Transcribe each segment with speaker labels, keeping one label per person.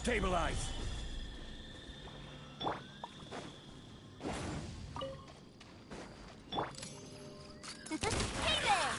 Speaker 1: Stabilize!
Speaker 2: Hey there!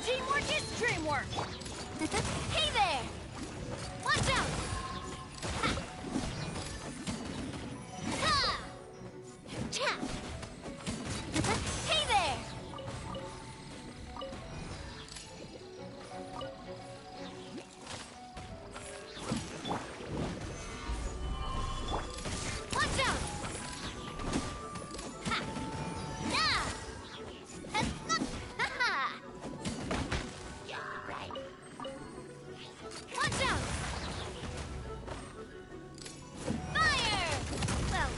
Speaker 2: Teamwork is dreamwork! Hey there! Watch out! Ha! Cha! Hey there! Watch out! Ha! Nah! Ha! Ha! Watch out! Fire! Well...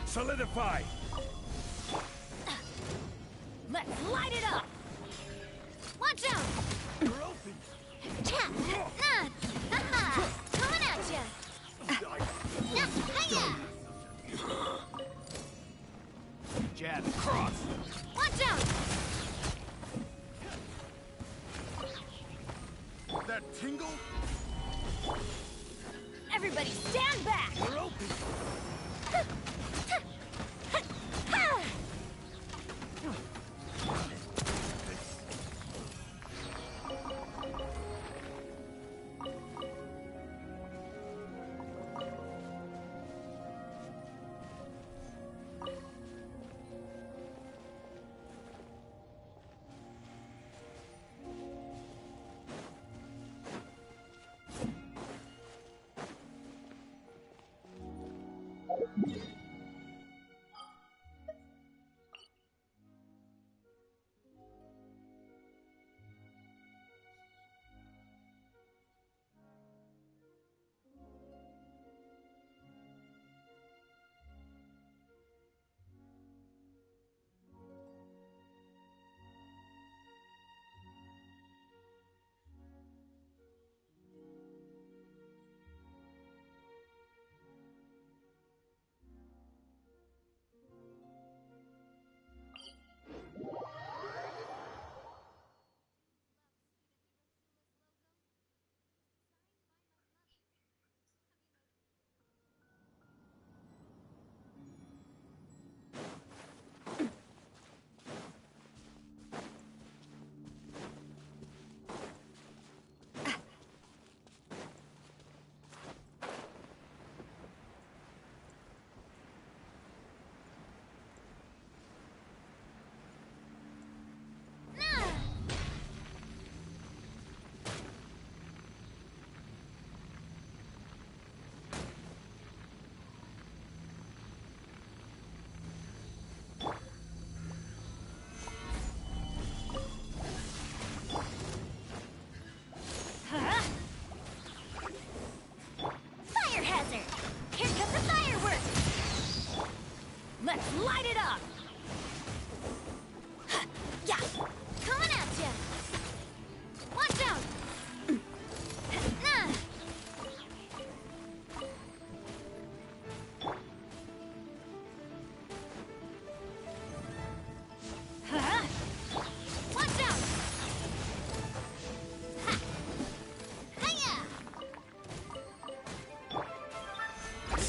Speaker 1: Solidify!
Speaker 2: Let's light it up! Watch out!
Speaker 1: You're open!
Speaker 2: Cha! Nah! Ha-ha! Coming at ya! Nah! Hiya!
Speaker 1: Jab, cross!
Speaker 2: Watch out!
Speaker 1: That tingle?
Speaker 2: Everybody stand back!
Speaker 1: You're open!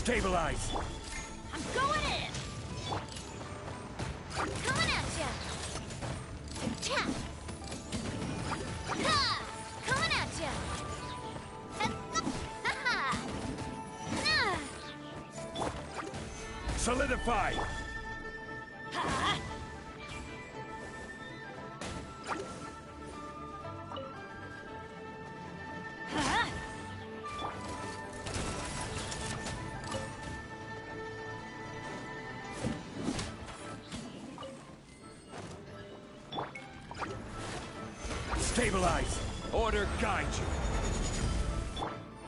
Speaker 1: Stabilize!
Speaker 2: I'm going in! Coming at ya! Cha! Ha! Coming at ya! Ha-ha! Nah!
Speaker 1: Solidify!
Speaker 2: Ha! Ha!
Speaker 1: Stabilize! Order guide you!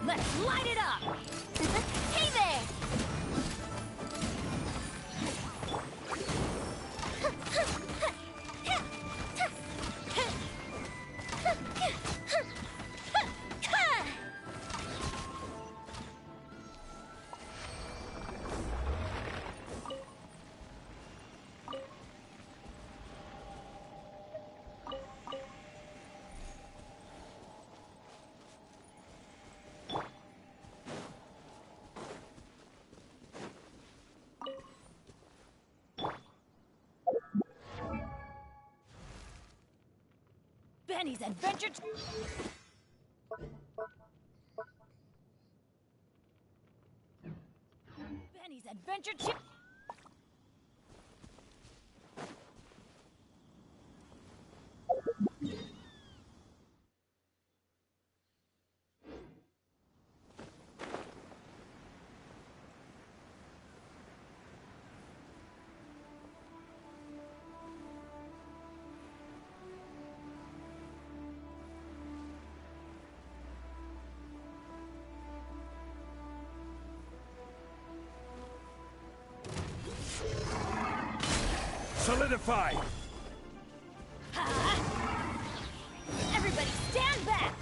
Speaker 2: Let's light it up! Hey there! Benny's Adventure. Benny's Adventure Chip.
Speaker 1: Solidify!
Speaker 2: Ha! Everybody stand back!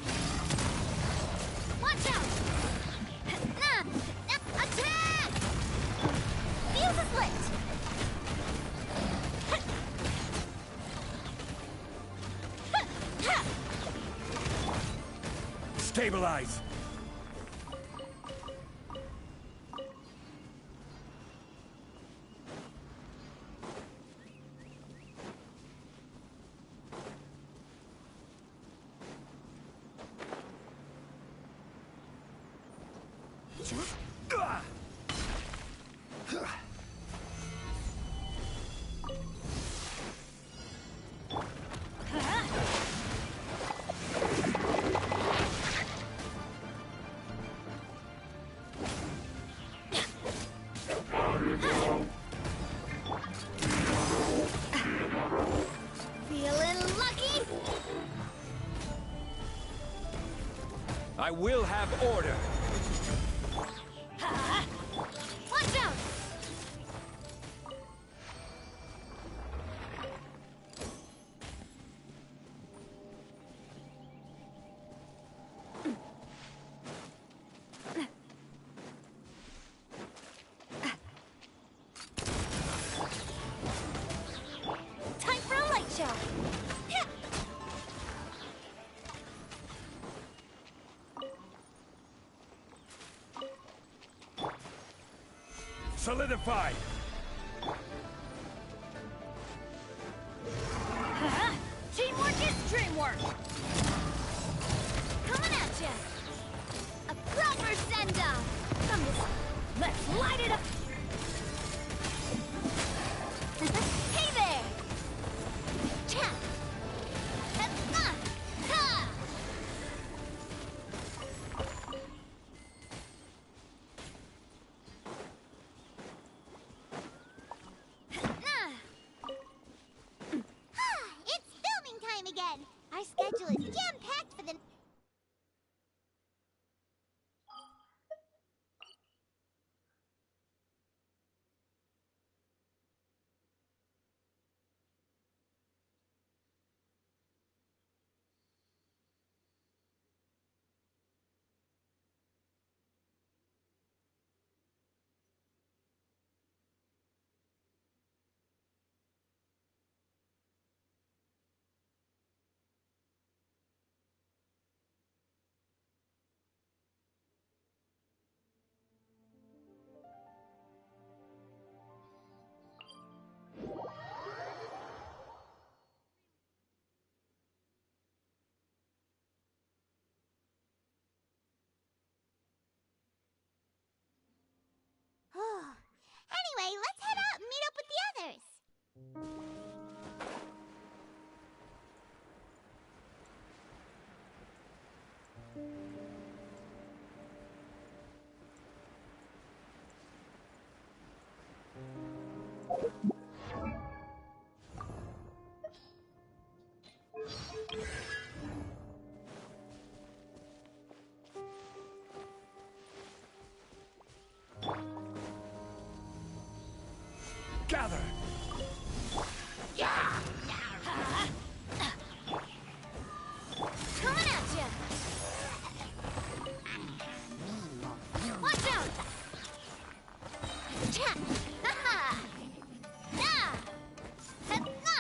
Speaker 2: Watch out! Attack! Fuse is lit!
Speaker 1: Stabilize!
Speaker 2: Feeling lucky?
Speaker 1: I will have order!
Speaker 2: Ha! Watch out! Time for a light show!
Speaker 1: Solidify!
Speaker 2: Ha! Teamwork is dreamwork! Coming at ya! A proper send-off! From this... Let's light it up! Hey there! Cha! Ha! Ha!
Speaker 3: It's filming time again! Our schedule is jam-packed for the...
Speaker 1: Gather!
Speaker 2: Coming at ya! Watch out! Cha! Ha-ha! Na! Ha-na!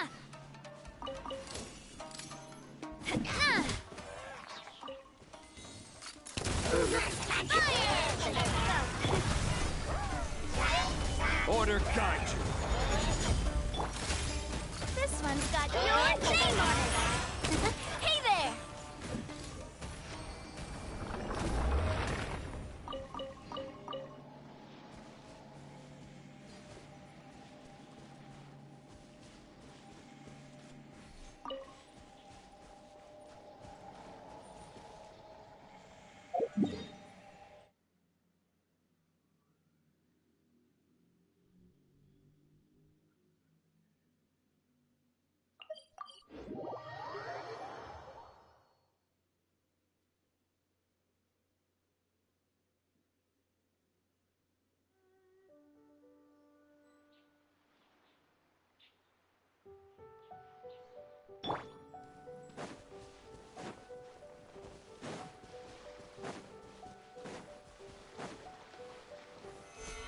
Speaker 2: Ha-na! Fire!
Speaker 1: Order guide you!
Speaker 2: This one's got your name on it! Hey there!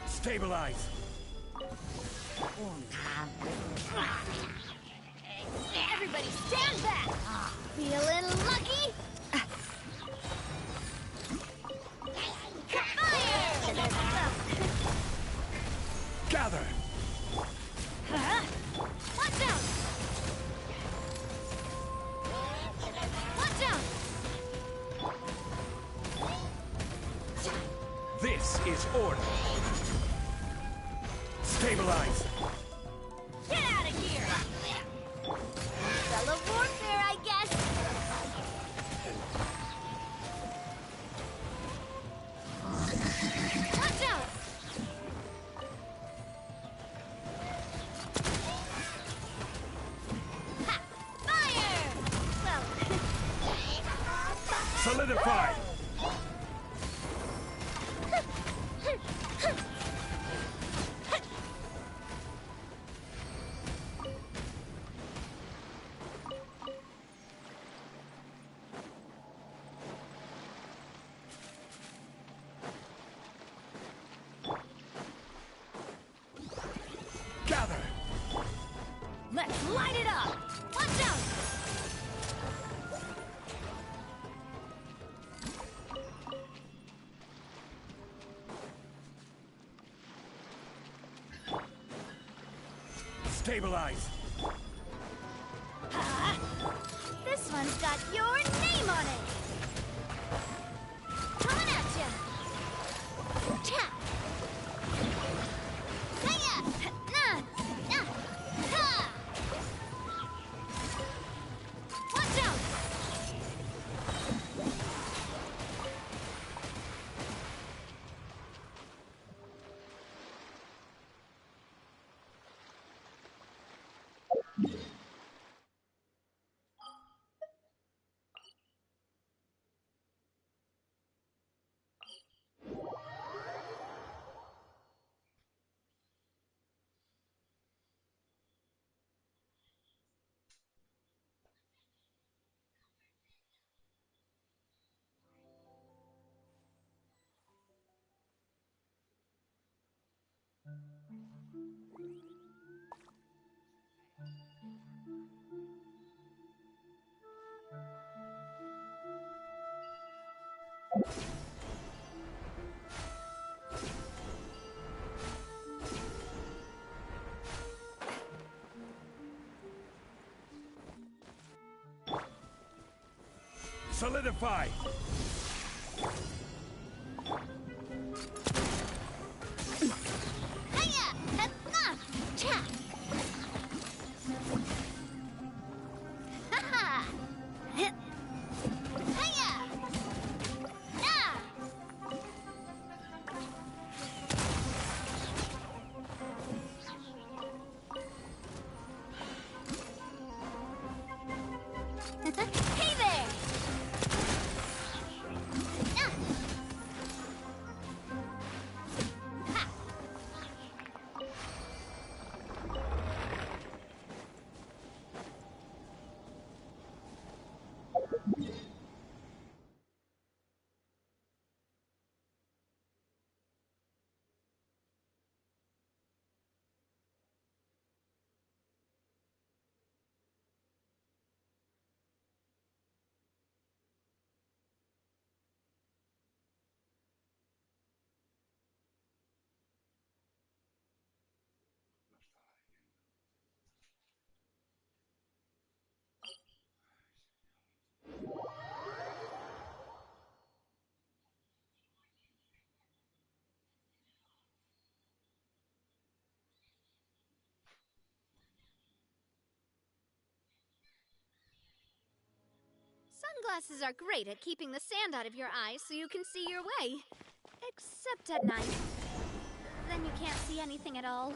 Speaker 1: Stabilize!
Speaker 2: Everybody stand back! Feeling lucky? Fire!
Speaker 1: Gather!
Speaker 2: Watch out! Watch out!
Speaker 1: This is order! Stabilize!
Speaker 2: Get out of here! Fellow warfare, I guess! Watch out! Ha! Fire! Well...
Speaker 1: Solidify! Gather!
Speaker 2: Let's light it up! Watch out!
Speaker 1: Stabilize!
Speaker 2: This one's got your name on it! Coming at ya! Cha! Hiya! Na! Na! Ha! Watch out!
Speaker 1: Solidify!
Speaker 2: Hiya! Ha-na! Cha! Ha-ha! Hiya! Na! Hey there! Sunglasses are great at keeping the sand out of your eyes so you can see your way. Except at night. Then you can't see anything at all.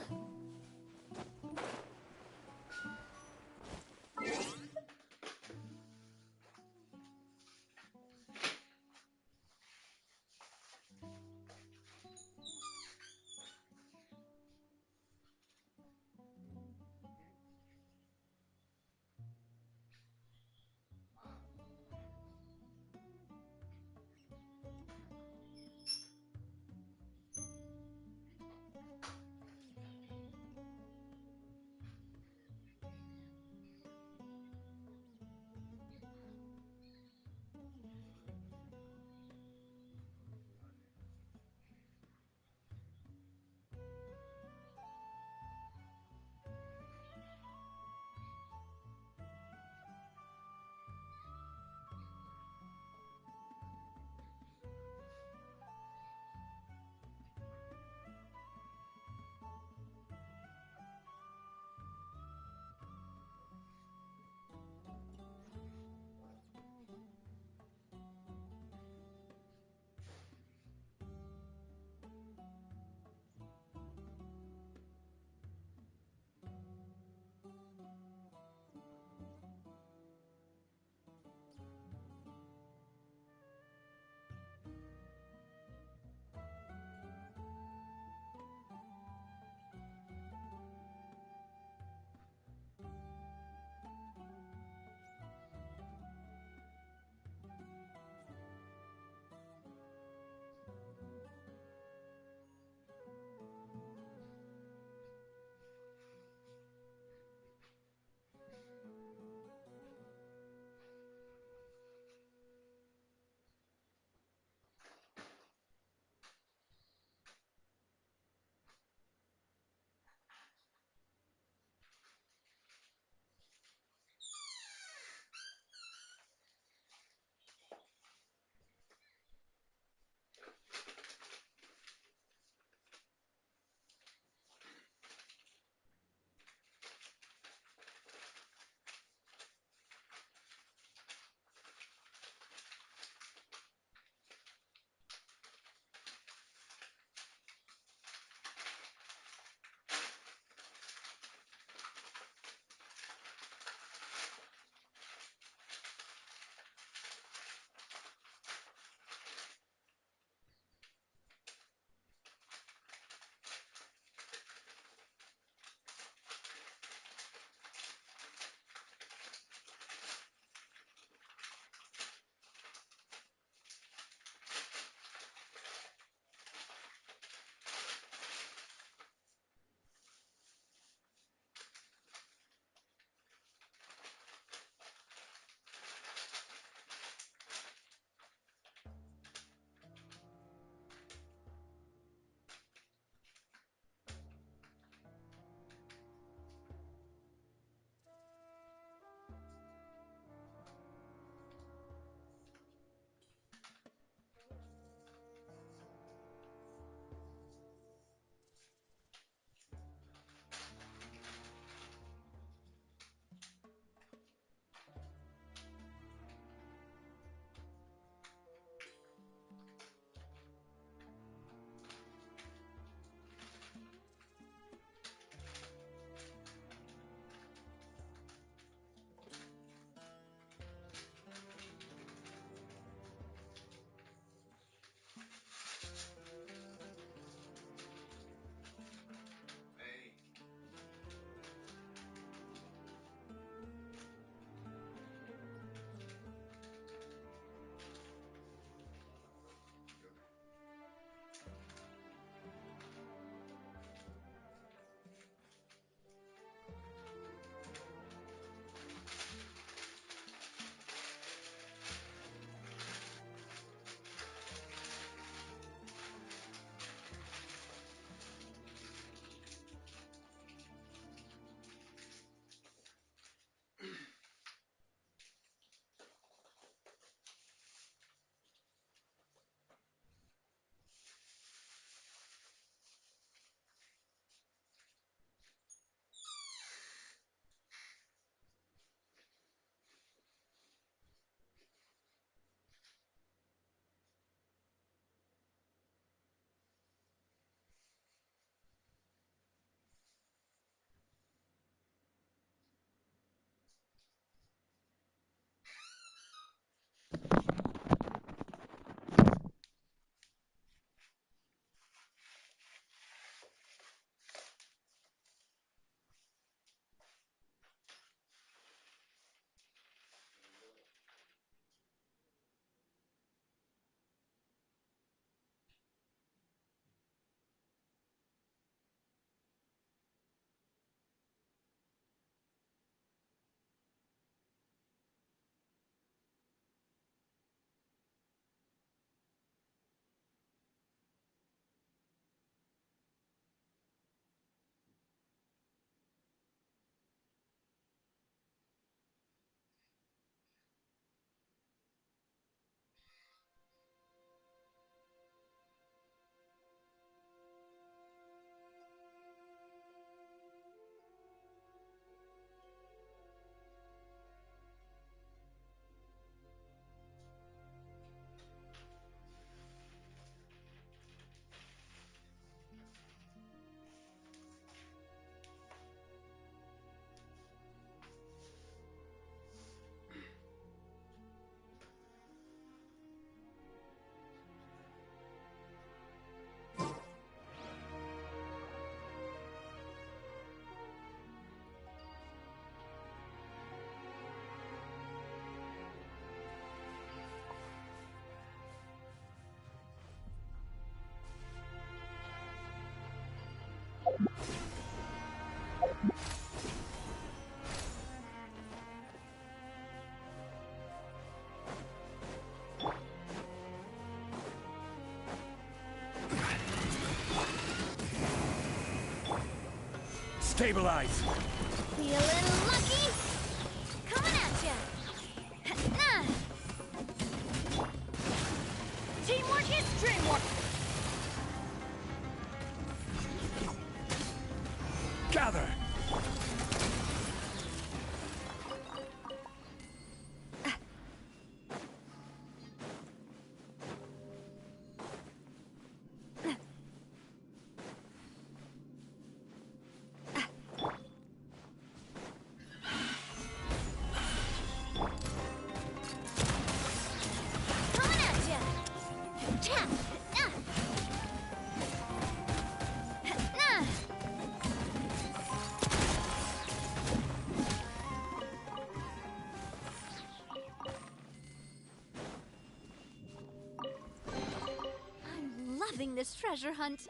Speaker 1: Stabilize!
Speaker 2: Feeling lucky? Coming at ya! Nah. Teamwork is dreamwork!
Speaker 1: Gather!
Speaker 2: Coming at ya! Cha! Nah. I'm loving this treasure hunt.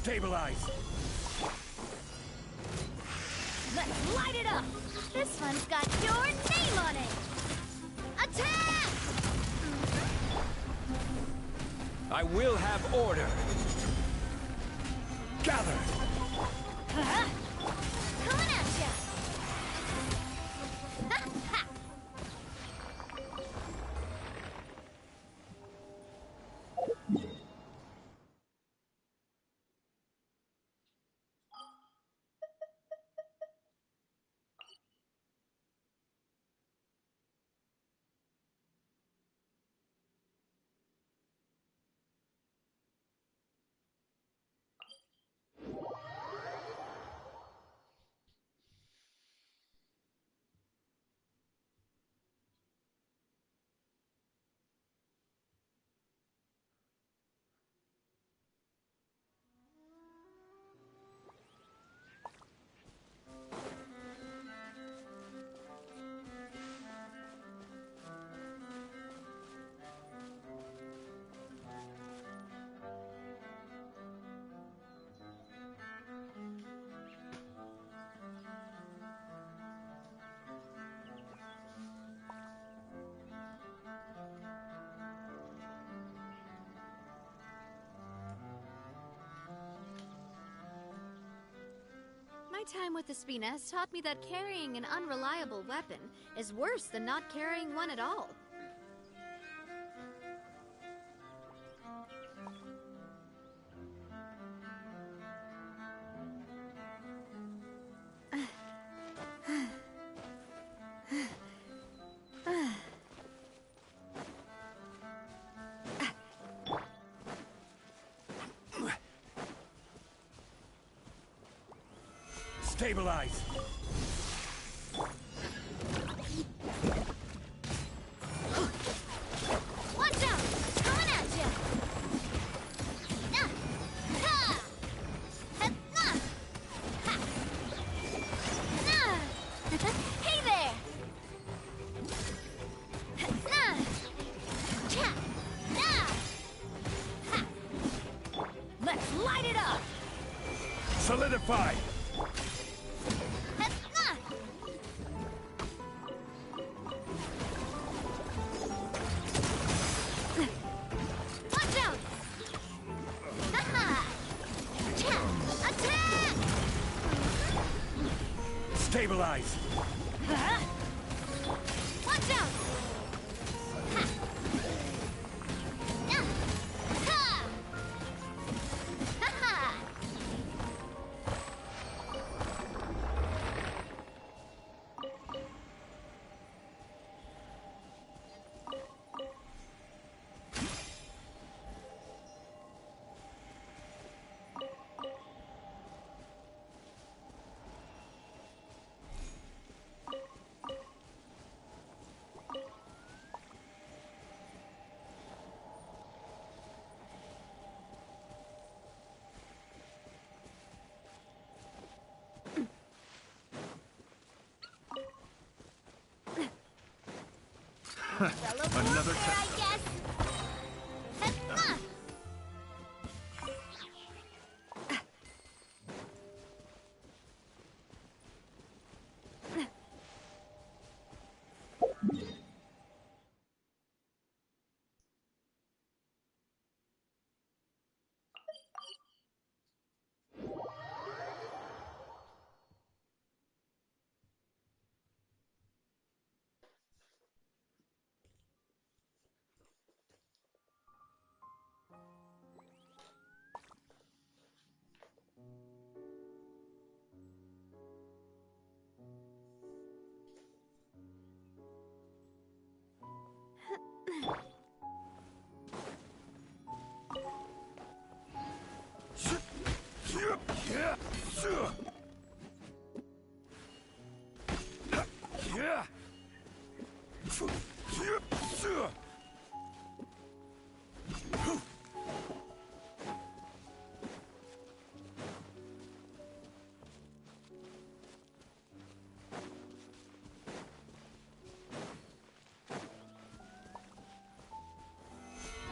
Speaker 1: Stabilize!
Speaker 2: Let's light it up! This one's got your name on it! Attack!
Speaker 1: I will have order! Gather!
Speaker 2: Huh? Coming at ya! Ha, ha. My time with the Spina has taught me that carrying an unreliable weapon is worse than not carrying one at all.
Speaker 1: Stabilize!
Speaker 3: Watch out! Coming at ya! Nah! Ha! Ha! Nah! Ha! Nah! Hey there! Ha! Nah! Cha! Nah! Ha!
Speaker 2: Let's light it up!
Speaker 1: Solidify!
Speaker 3: Ha! Nah! Watch out! Ha-ha! Cha! Attack!
Speaker 1: Stabilize!
Speaker 2: Huh?
Speaker 3: Watch out! Ha! Nah! Ha! Ha-ha! Fellow
Speaker 4: Another
Speaker 3: warfare, I guess. Ha!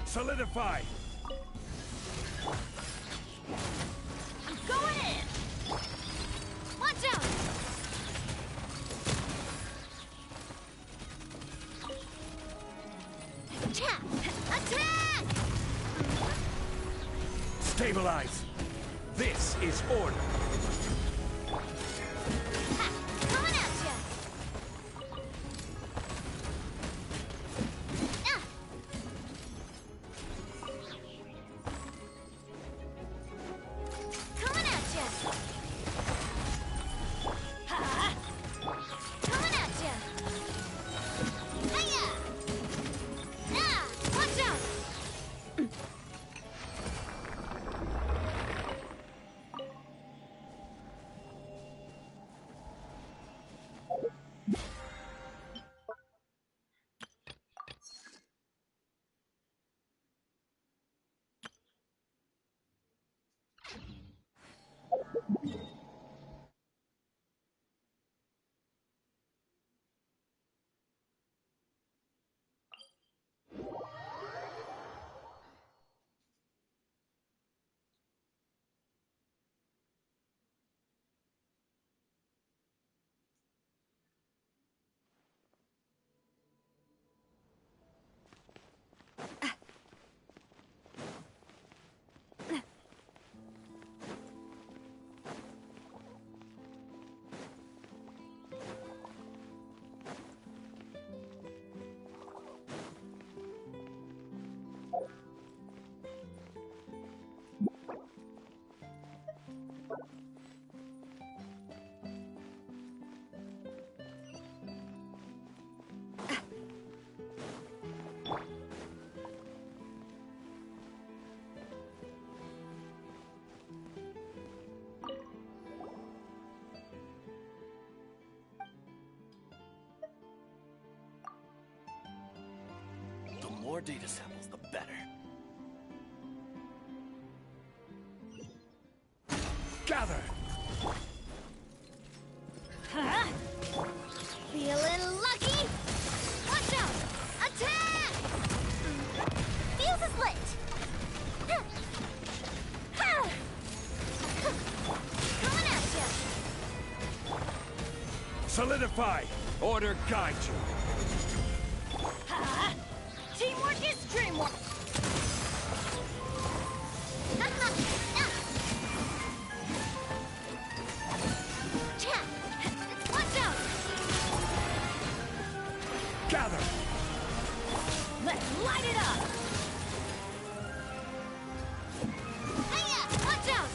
Speaker 1: Solidify!
Speaker 3: Go ahead! Watch out! Cha! Attack!
Speaker 1: Stabilize! This is order!
Speaker 3: Ha! Coming at ya! Ah! Coming at ya! Ha! Coming at ya! Hiya! Ah! Watch out!
Speaker 4: more data samples, the better.
Speaker 1: Gather!
Speaker 2: Huh? Feeling lucky? Watch out! Attack!
Speaker 3: Fuse is lit! Coming at you!
Speaker 1: Solidify! Order guide you!
Speaker 2: Ha! Teamwork is dreamwork! Watch out!
Speaker 1: Gather!
Speaker 2: Let's light it up! Hiya! Watch out!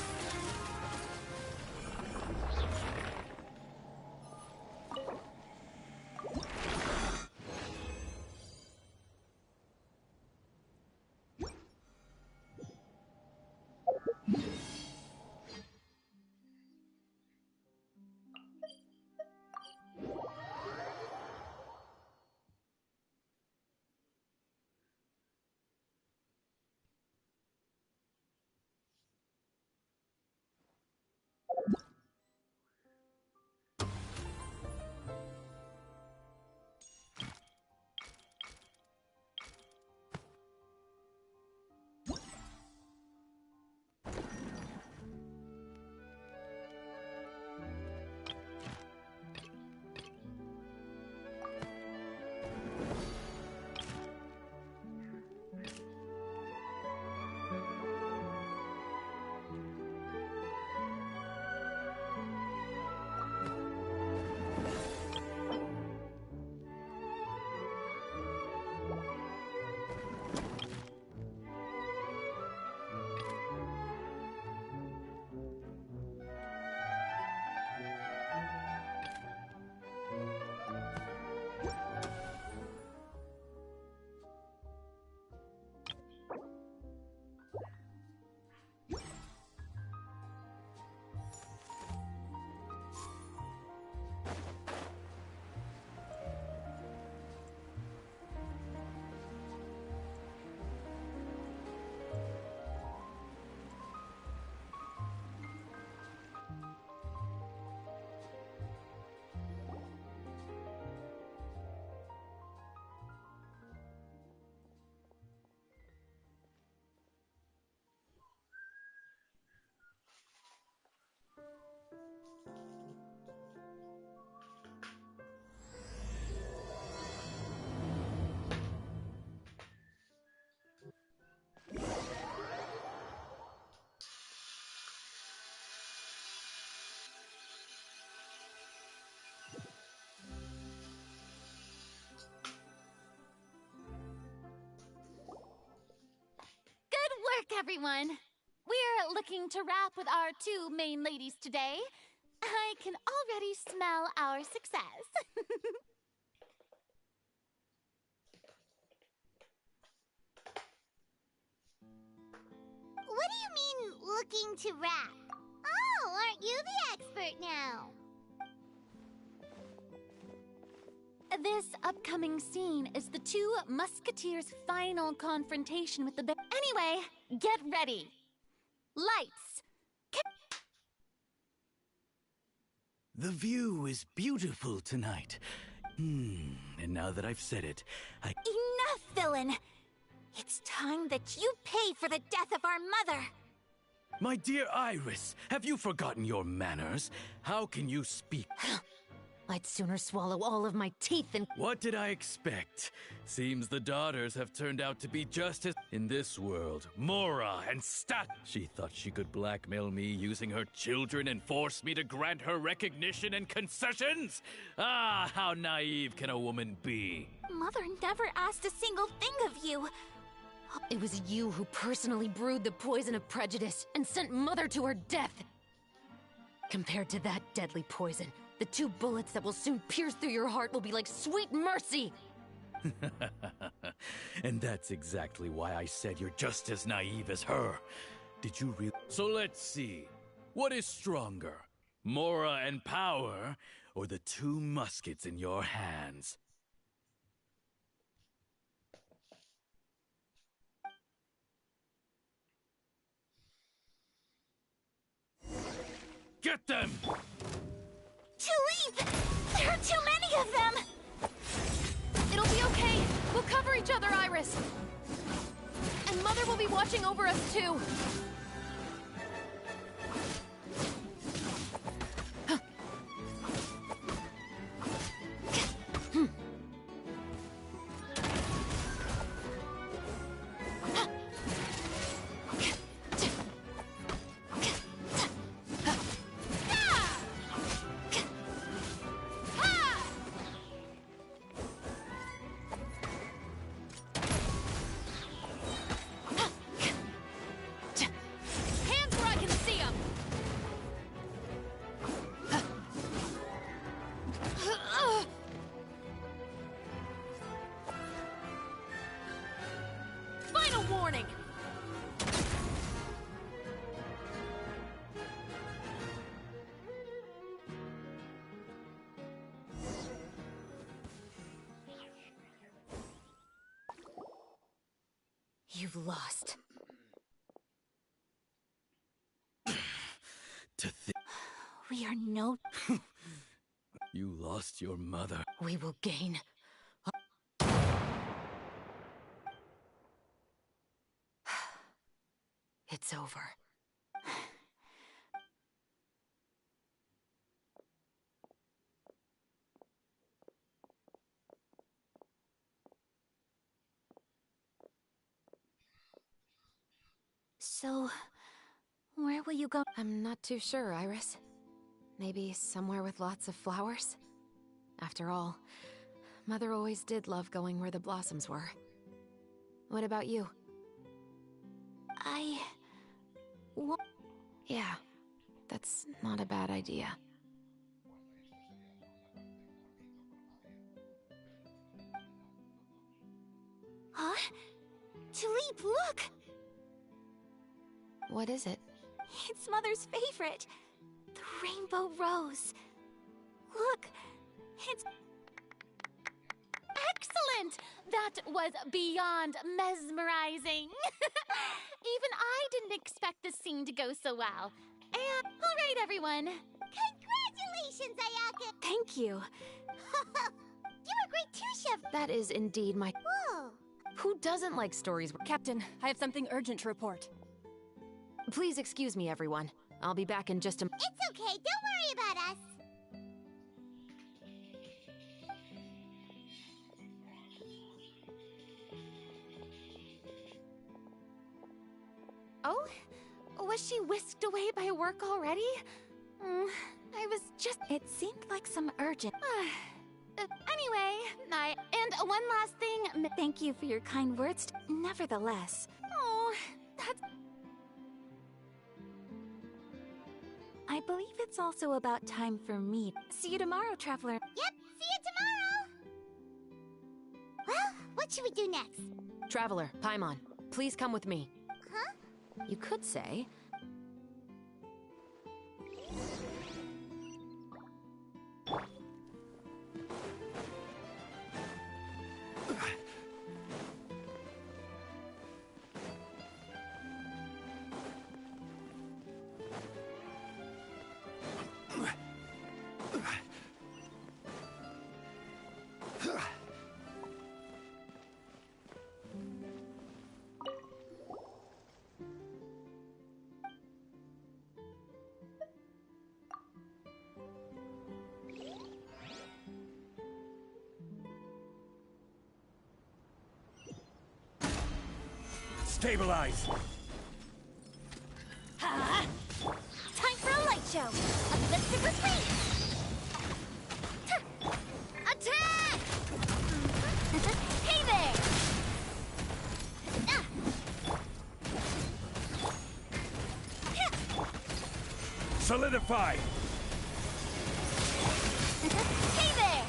Speaker 5: Everyone. We're looking to wrap with our two main ladies today. I can already smell our success.
Speaker 3: What do you mean, looking to rap? Oh, aren't you the expert now?
Speaker 5: This upcoming scene is the two musketeers' final confrontation with the bear. Anyway, get ready. Lights.
Speaker 4: The view is beautiful tonight. And now that I've said it,
Speaker 5: Enough, villain! It's time that you pay for the death of our mother!
Speaker 4: My dear Iris, have you forgotten your manners? How can you speak?
Speaker 5: I'd sooner swallow all of my teeth than...
Speaker 4: What did I expect? Seems the daughters have turned out to be just as... In this world, Mora and Stat... She thought she could blackmail me using her children and force me to grant her recognition and concessions? Ah, how naive can a woman be?
Speaker 5: Mother never asked a single thing of you. It was you who personally brewed the poison of prejudice and sent Mother to her death. Compared to that deadly poison, the two bullets that will soon pierce through your heart will be like sweet mercy!
Speaker 4: And that's exactly why I said you're just as naive as her. Did you really? So let's see. What is stronger? Mora and power, or the two muskets in your hands? Get them!
Speaker 3: Tulip! There are too many of them!
Speaker 5: It'll be okay. We'll cover each other, Iris. And Mother will be watching over us, too.
Speaker 2: Hands where I can see 'em! Final warning!
Speaker 5: You've lost.
Speaker 4: To think
Speaker 3: We are no...
Speaker 4: you lost your mother.
Speaker 5: We will gain. It's over.
Speaker 3: So... where will you go?
Speaker 5: I'm not too sure, Iris. Maybe somewhere with lots of flowers? After all, Mother always did love going where the blossoms were. What about you? Yeah, that's not a bad idea.
Speaker 3: Huh? Tulip, look!
Speaker 5: What is it?
Speaker 3: It's Mother's favorite. The rainbow rose. Look, it's...
Speaker 2: Excellent! That was beyond mesmerizing. Even I didn't expect the scene to go so well. And all right, everyone.
Speaker 3: Congratulations, Ayaka!
Speaker 5: Thank you.
Speaker 3: You were great too, Chef.
Speaker 5: That is indeed my...
Speaker 3: Whoa.
Speaker 5: Who doesn't like stories where...
Speaker 6: Captain, I have something urgent to report.
Speaker 5: Please excuse me, everyone. I'll be back in just a...
Speaker 3: It's okay, don't worry about us.
Speaker 2: Oh? Was she whisked away by work already? I was just...
Speaker 3: It seemed like some urgent...
Speaker 2: Anyway, and one last thing.
Speaker 3: Thank you for your kind words. Nevertheless...
Speaker 2: Oh, that's...
Speaker 3: I believe it's also about time for me. See you tomorrow, Traveler. Yep, see you tomorrow! Well, what should we do next?
Speaker 5: Traveler, Paimon, please come with me.
Speaker 3: Huh?
Speaker 5: You could say...
Speaker 1: Stabilize!
Speaker 3: Time for a light show! A lipstick retreat!
Speaker 2: Attack! Hey there!
Speaker 1: Solidify!
Speaker 2: Hey there!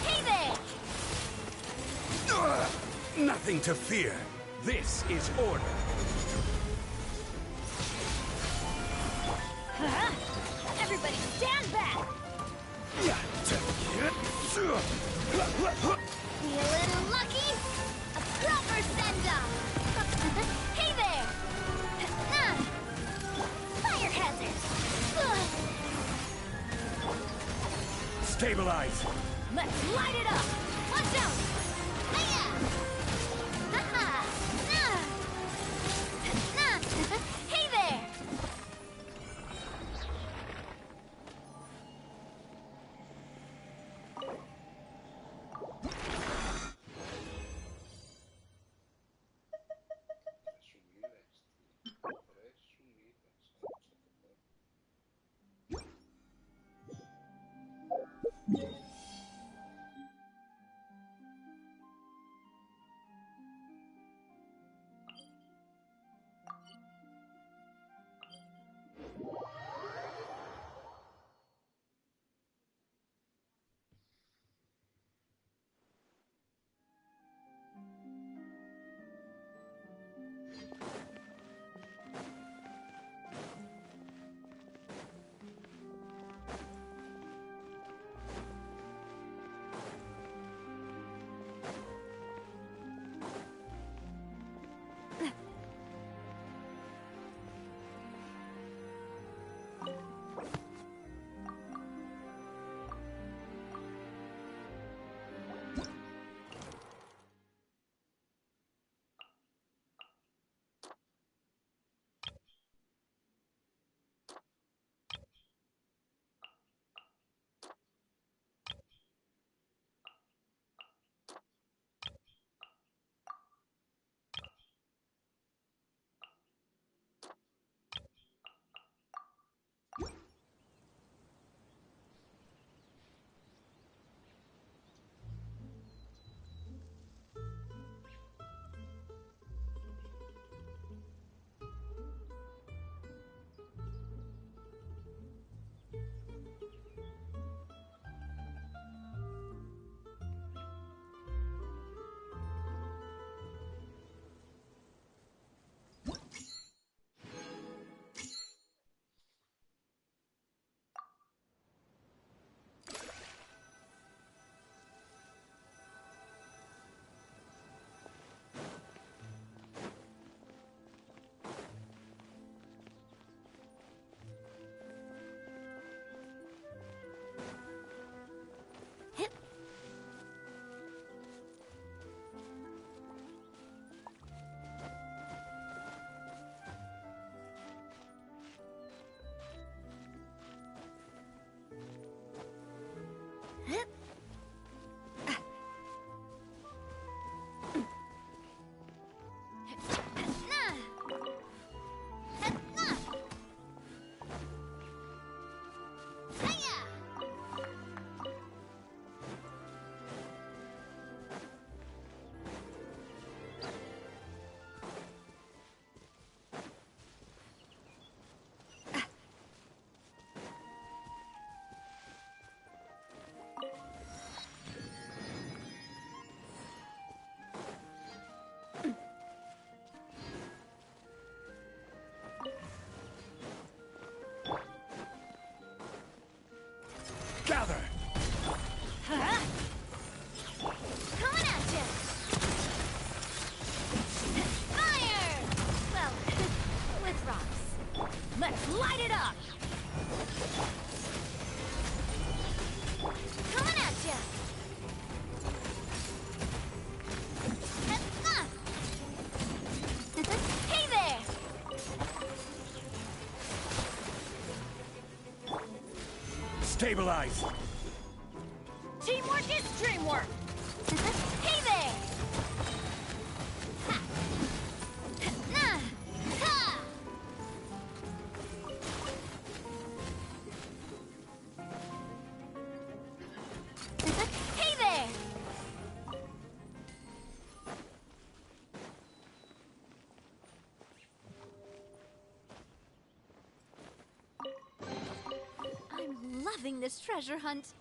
Speaker 2: Hey there!
Speaker 1: Nothing to fear. This is order.
Speaker 2: Everybody stand back! Be a little lucky? A proper send-off!
Speaker 3: Hey there! Fire hazard!
Speaker 1: Stabilize!
Speaker 3: Let's light it up! Watch out! Hiya! Haha! Hey there!
Speaker 1: Gather!
Speaker 3: Coming at you! Fire! Well, with rocks. Let's light it up! Coming at you! Hey there!
Speaker 1: Stabilize!
Speaker 3: Teamwork is dreamwork! Hey there! Ha! Nah! Ha! Hey there! I'm loving this treasure hunt.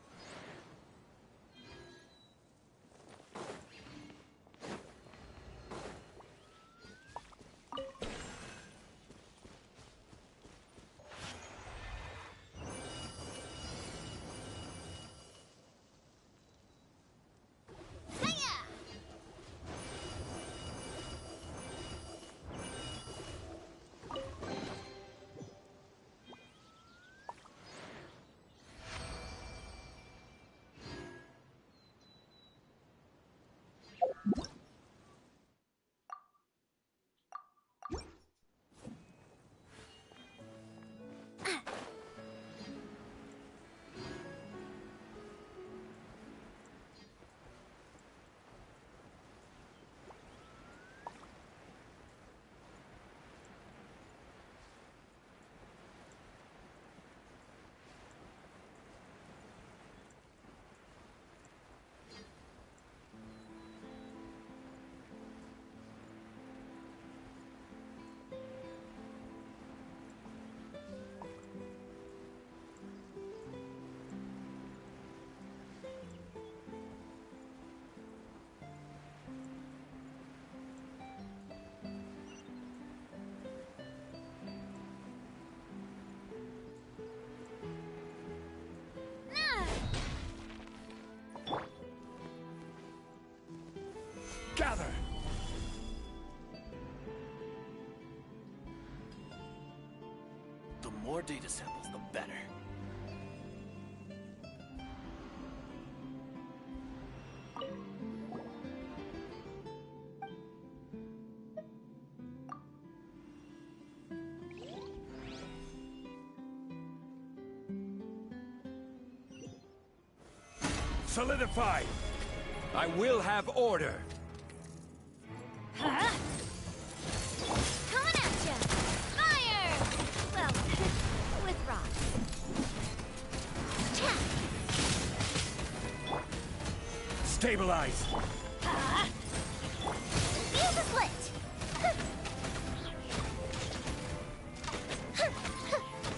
Speaker 1: Gather!
Speaker 7: The more data samples, the better.
Speaker 1: Solidify! I will have order!
Speaker 3: Huh? Coming at ya! Fire! Well, with rocks.
Speaker 1: Stabilize!
Speaker 3: Fuse a split!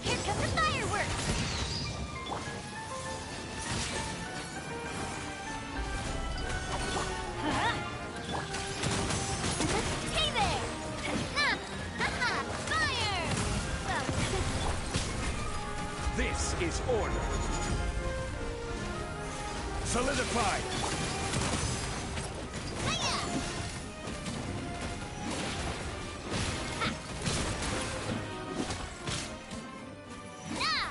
Speaker 3: Here come the fireworks! Hey there! Fire! Well,
Speaker 1: This is order! Solidify!
Speaker 3: hiya! Yeah!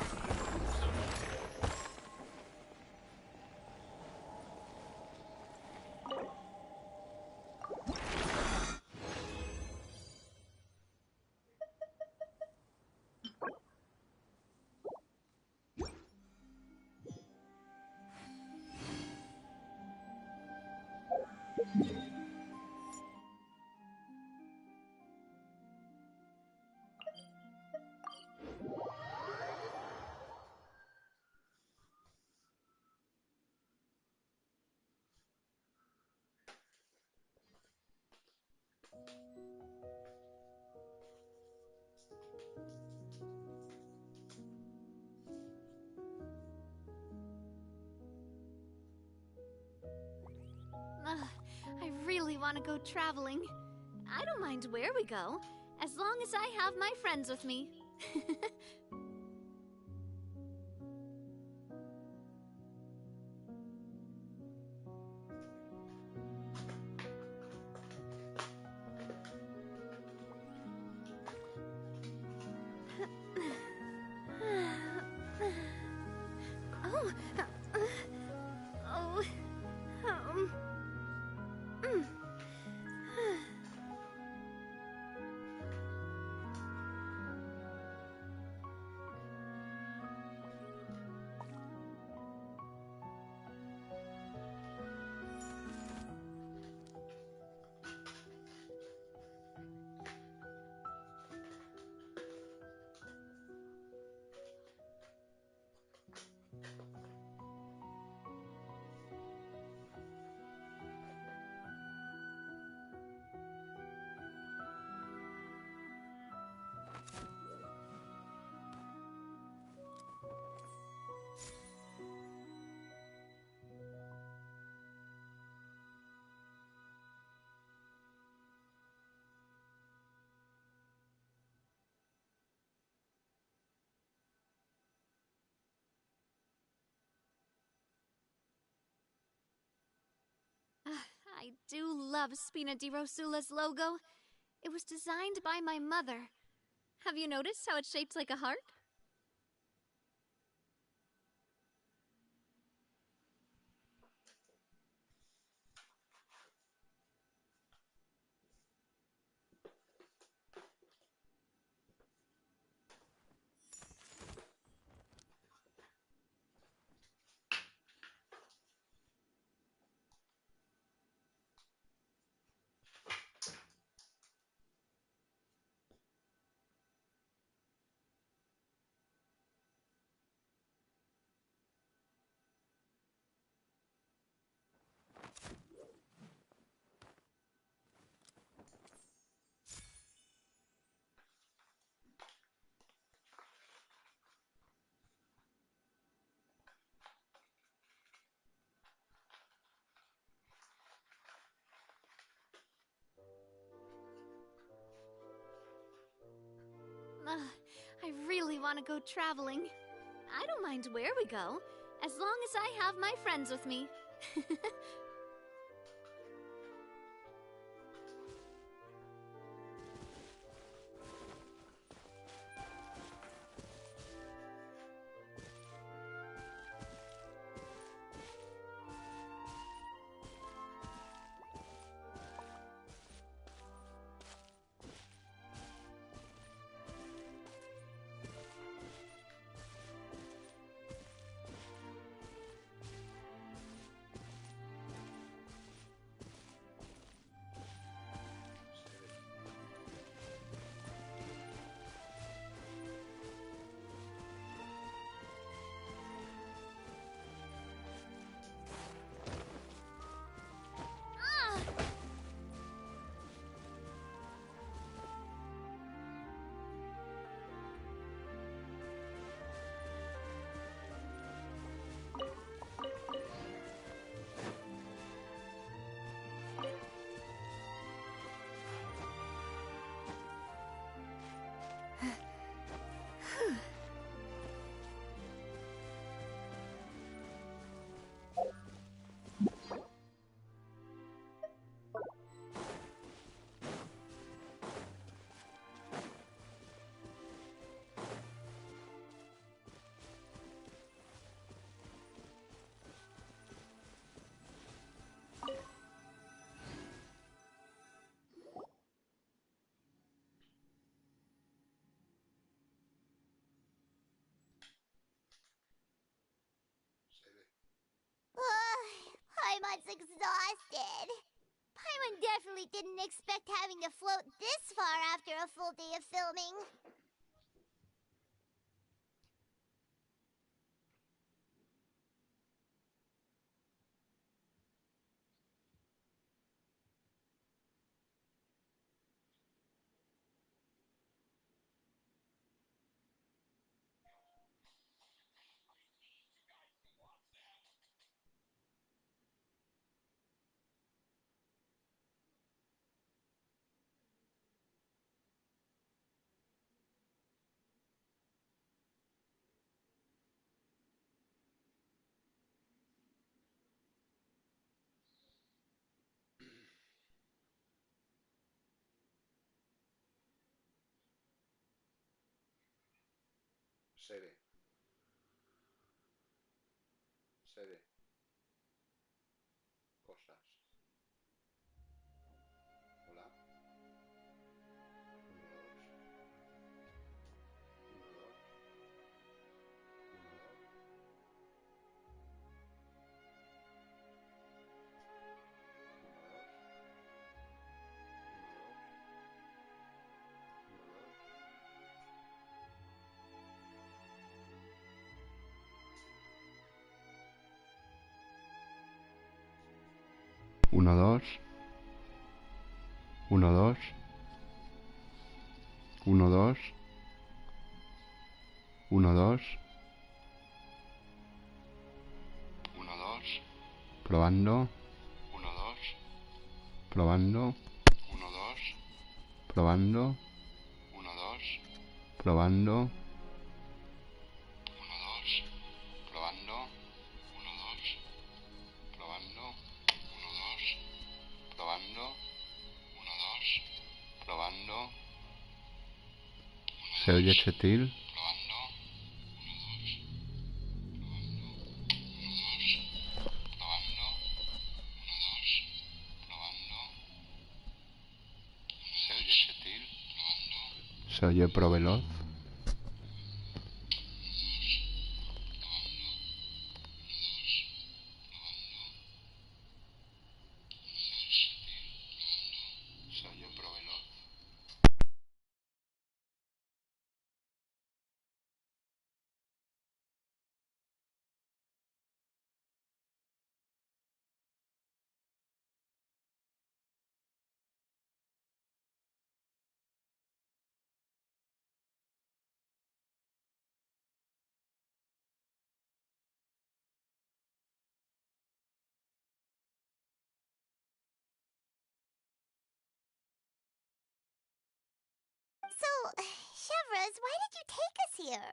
Speaker 8: I really want to go traveling. I don't mind where we go, as long as I have my friends with me. Oh, oh, mm. I do love Spina di Rosula's logo. It was designed by my mother. Have you noticed how it's shaped like a heart? I really want to go traveling. I don't mind where we go, as long as I have my friends with me.
Speaker 9: Paimon's exhausted. Paimon definitely didn't expect having to float this far after a full day of filming.
Speaker 10: Sede. Sede. Cosas. Hola. 1, 2, 1, 2, 1, 2, 1, 2, 1, 2, probando, 1, 2, probando, 1, 2, probando, 1, 2, probando, 1, 2, probando, 1, 2, probando, 1, 2, probando, 1, 2, probando. ¿Se oye Chetil? ¿Se oye Proveloz? ¿Se oye Proveloz?
Speaker 9: So, Chevrolet, why did you take us here?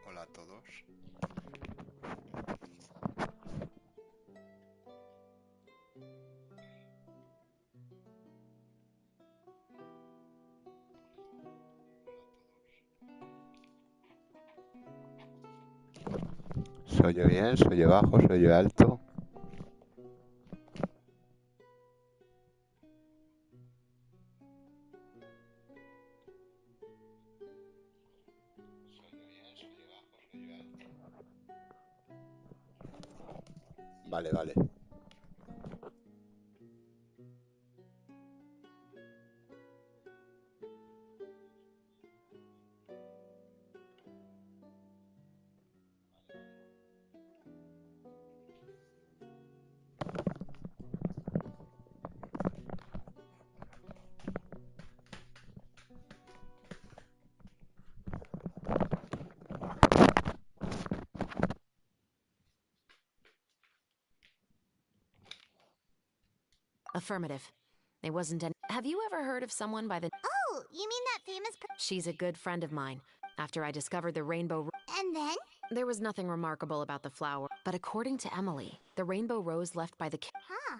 Speaker 9: Hola a todos. ¿Se oye bien? ¿Se oye bajo? ¿Se oye alto? Vale, vale.
Speaker 5: Affirmative. There wasn't any. Have you ever heard of someone by the.
Speaker 9: Oh, you mean that famous
Speaker 5: She's a good friend of mine. After I discovered the rainbow.
Speaker 9: And then?
Speaker 5: There was nothing remarkable about the flower. But according to Emily, the rainbow rose left by the.
Speaker 9: Huh.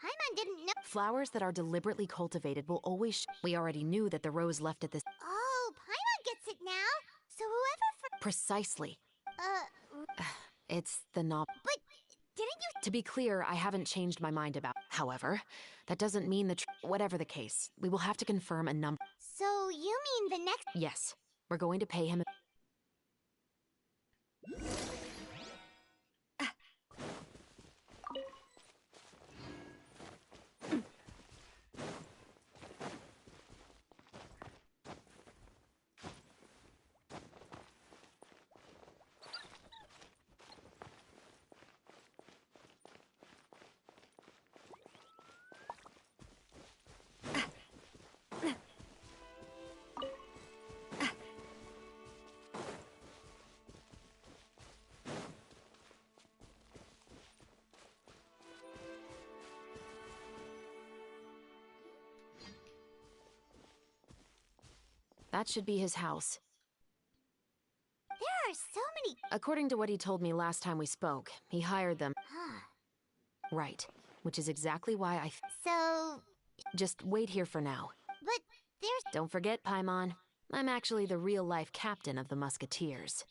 Speaker 9: Paimon didn't know.
Speaker 5: Flowers that are deliberately cultivated will always. We already knew that the rose left at this.
Speaker 9: Oh, Paimon gets it now. So whoever
Speaker 5: Precisely. It's the novel.
Speaker 9: But didn't you?
Speaker 5: To be clear, I haven't changed my mind about. However, that doesn't mean the. Whatever the case, we will have to confirm a number.
Speaker 9: So you mean the next?
Speaker 5: Yes, we're going to pay him. That should be his house.
Speaker 9: There are so many.
Speaker 5: According to what he told me last time we spoke, he hired them.
Speaker 9: Huh.
Speaker 5: Right. Which is exactly why I.
Speaker 9: So.
Speaker 5: Just wait here for now.
Speaker 9: But there's.
Speaker 5: Don't forget, Paimon. I'm actually the real-life captain of the Musketeers.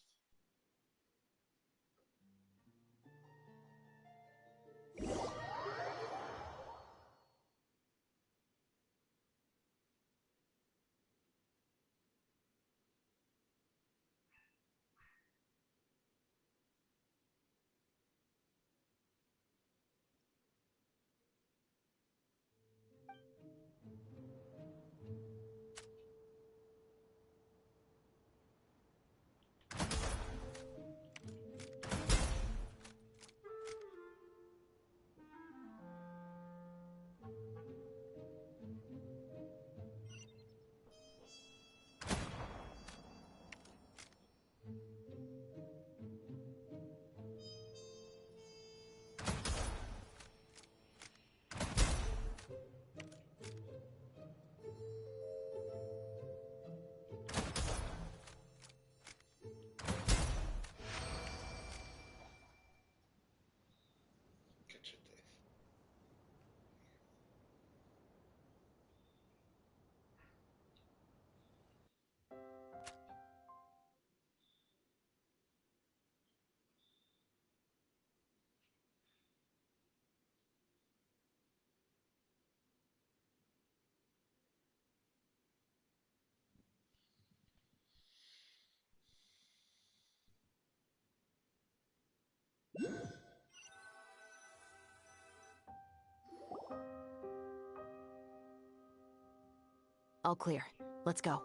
Speaker 5: All clear. Let's go.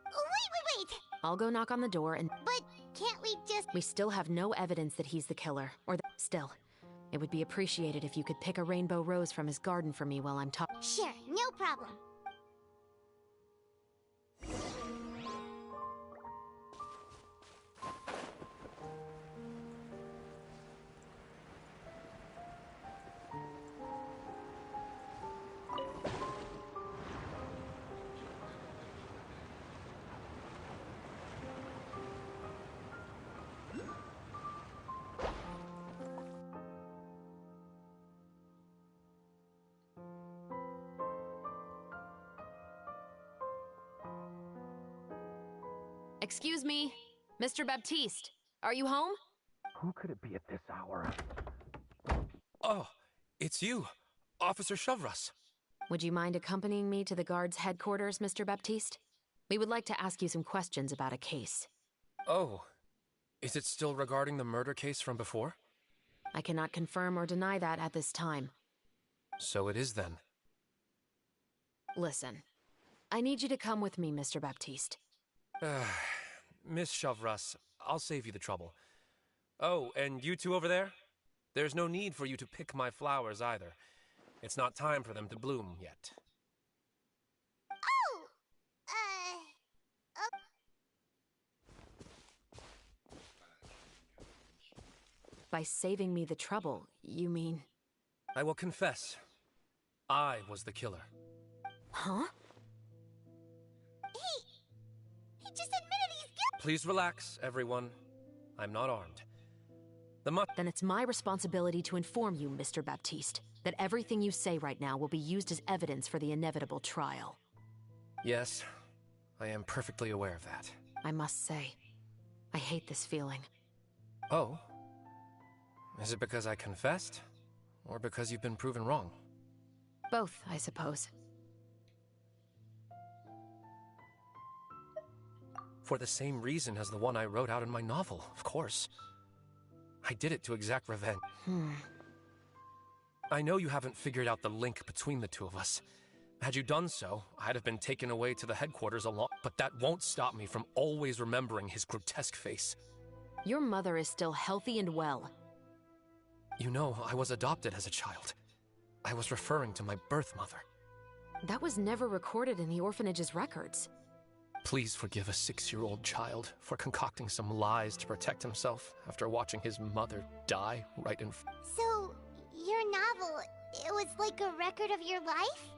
Speaker 9: Wait!
Speaker 5: I'll go knock on the door and.
Speaker 9: But can't we just.
Speaker 5: We still have no evidence that he's the killer, or still. It would be appreciated if you could pick a rainbow rose from his garden for me while I'm talking.
Speaker 9: Sure, no problem.
Speaker 5: Excuse me, Mr. Baptiste. Are you home?
Speaker 11: Who could it be at this hour?
Speaker 7: Oh, it's you, Officer Shavras.
Speaker 5: Would you mind accompanying me to the guard's headquarters, Mr. Baptiste? We would like to ask you some questions about a case.
Speaker 7: Oh, is it still regarding the murder case from before?
Speaker 5: I cannot confirm or deny that at this time.
Speaker 7: So it is then.
Speaker 5: Listen, I need you to come with me, Mr. Baptiste.
Speaker 7: Miss Shavras, I'll save you the trouble. Oh, and you two over there? There's no need for you to pick my flowers either. It's not time for them to bloom yet.
Speaker 9: Oh!
Speaker 5: By saving me the trouble, you mean?
Speaker 7: I will confess, I was the killer.
Speaker 5: Huh?
Speaker 9: He just admitted he's guilty.
Speaker 7: Please relax, everyone. I'm not armed.
Speaker 5: Then it's my responsibility to inform you, Mr. Baptiste, that everything you say right now will be used as evidence for the inevitable trial.
Speaker 7: Yes, I am perfectly aware of that.
Speaker 5: I must say, I hate this feeling.
Speaker 7: Oh? Is it because I confessed? Or because you've been proven wrong?
Speaker 5: Both, I suppose.
Speaker 7: For the same reason as the one I wrote out in my novel, of course. I did it to exact revenge. I know you haven't figured out the link between the two of us. Had you done so, I'd have been taken away to the headquarters alone, but that won't stop me from always remembering his grotesque face.
Speaker 5: Your mother is still healthy and well.
Speaker 7: You know, I was adopted as a child. I was referring to my birth mother.
Speaker 5: That was never recorded in the orphanage's records.
Speaker 7: Please forgive a 6-year-old child for concocting some lies to protect himself after watching his mother die right in front.
Speaker 9: So, your novel, it was like a record of your life?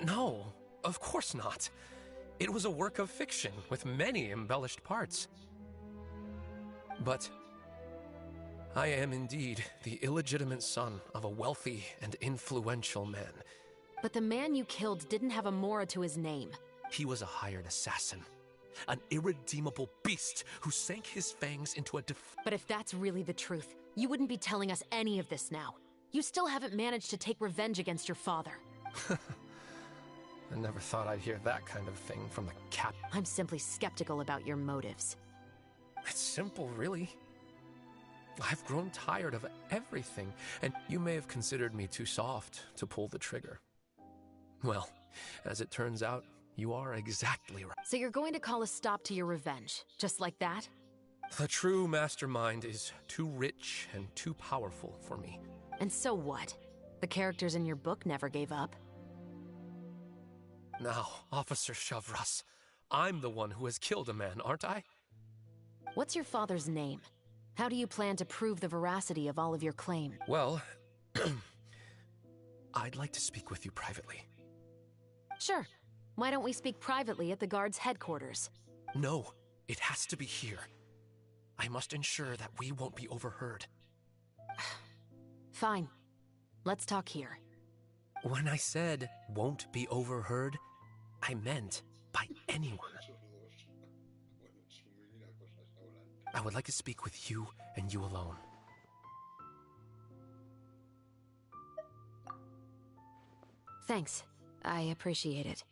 Speaker 7: No, of course not. It was a work of fiction with many embellished parts. But I am indeed the illegitimate son of a wealthy and influential man.
Speaker 5: But the man you killed didn't have a Mora to his name.
Speaker 7: He was a hired assassin. An irredeemable beast who sank his fangs into a
Speaker 5: But if that's really the truth, you wouldn't be telling us any of this now. You still haven't managed to take revenge against your father.
Speaker 7: I never thought I'd hear that kind of thing from the cat.
Speaker 5: I'm simply skeptical about your motives.
Speaker 7: It's simple, really. I've grown tired of everything, and you may have considered me too soft to pull the trigger. Well, as it turns out, you are exactly right.
Speaker 5: So you're going to call a stop to your revenge, just like that?
Speaker 7: The true mastermind is too rich and too powerful for me.
Speaker 5: And so what? The characters in your book never gave up.
Speaker 7: Now, Officer Shavras, I'm the one who has killed a man, aren't I?
Speaker 5: What's your father's name? How do you plan to prove the veracity of all of your claims?
Speaker 7: Well, I'd like to speak with you privately.
Speaker 5: Sure. Why don't we speak privately at the guard's headquarters?
Speaker 7: No, it has to be here. I must ensure that we won't be overheard.
Speaker 5: Fine. Let's talk here.
Speaker 7: When I said won't be overheard, I meant by anyone. I would like to speak with you and you alone.
Speaker 5: Thanks. I appreciate it.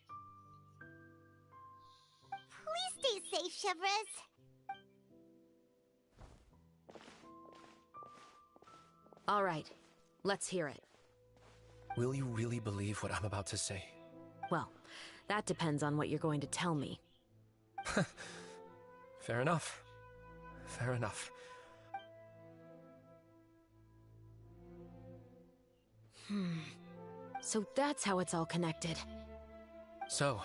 Speaker 9: Please stay safe, Chevres.
Speaker 5: All right. Let's hear it.
Speaker 7: Will you really believe what I'm about to say?
Speaker 5: Well, that depends on what you're going to tell me.
Speaker 7: Fair enough. Fair enough.
Speaker 5: So that's how it's all connected.
Speaker 7: So,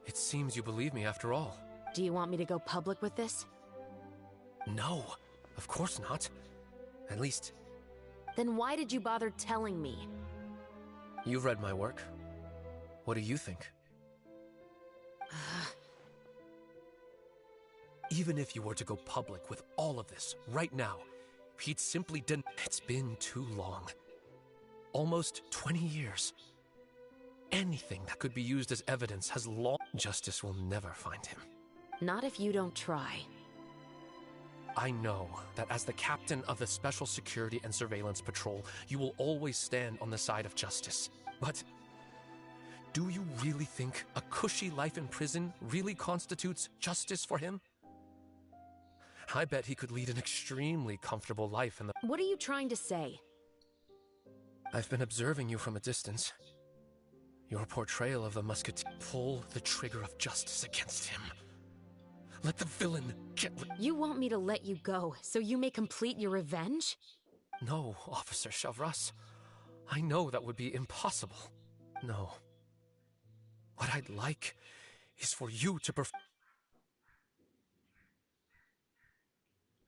Speaker 7: it seems you believe me after all.
Speaker 5: Do you want me to go public with this?
Speaker 7: No, of course not. At least...
Speaker 5: Then why did you bother telling me?
Speaker 7: You've read my work. What do you think? Even if you were to go public with all of this right now, he'd simply didn't. It's been too long. Almost 20 years. Anything that could be used as evidence has long... Justice will never find him.
Speaker 5: Not if you don't try.
Speaker 7: I know that as the captain of the Special Security and Surveillance Patrol, you will always stand on the side of justice. But do you really think a cushy life in prison really constitutes justice for him? I bet he could lead an extremely comfortable life in the...
Speaker 5: What are you trying to say?
Speaker 7: I've been observing you from a distance. Your portrayal of the musketeer. Pull the trigger of justice against him. Let the villain get...
Speaker 5: You want me to let you go so you may complete your revenge?
Speaker 7: No, Officer Shavras. I know that would be impossible. No. What I'd like is for you to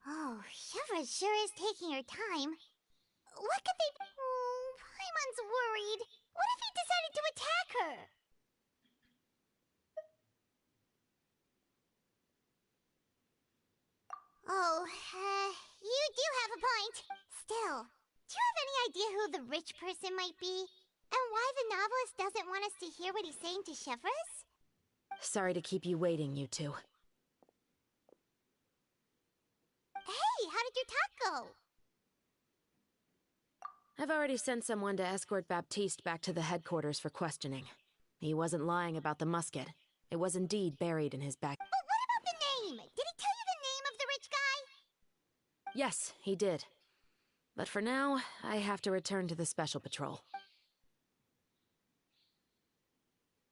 Speaker 9: Oh, Chevres sure is taking her time. What could they... Oh, Paimon's worried. What if he decided to attack her? Oh, you do have a point. Still, do you have any idea who the rich person might be? And why the novelist doesn't want us to hear what he's saying to Chevreuse?
Speaker 5: Sorry to keep you waiting, you two.
Speaker 9: Hey, how did your talk go?
Speaker 5: I've already sent someone to escort Baptiste back to the headquarters for questioning. He wasn't lying about the musket. It was indeed buried in his back.
Speaker 9: But what about the name? Did he tell you the name of the rich guy?
Speaker 5: Yes, he did. But for now, I have to return to the Special Patrol.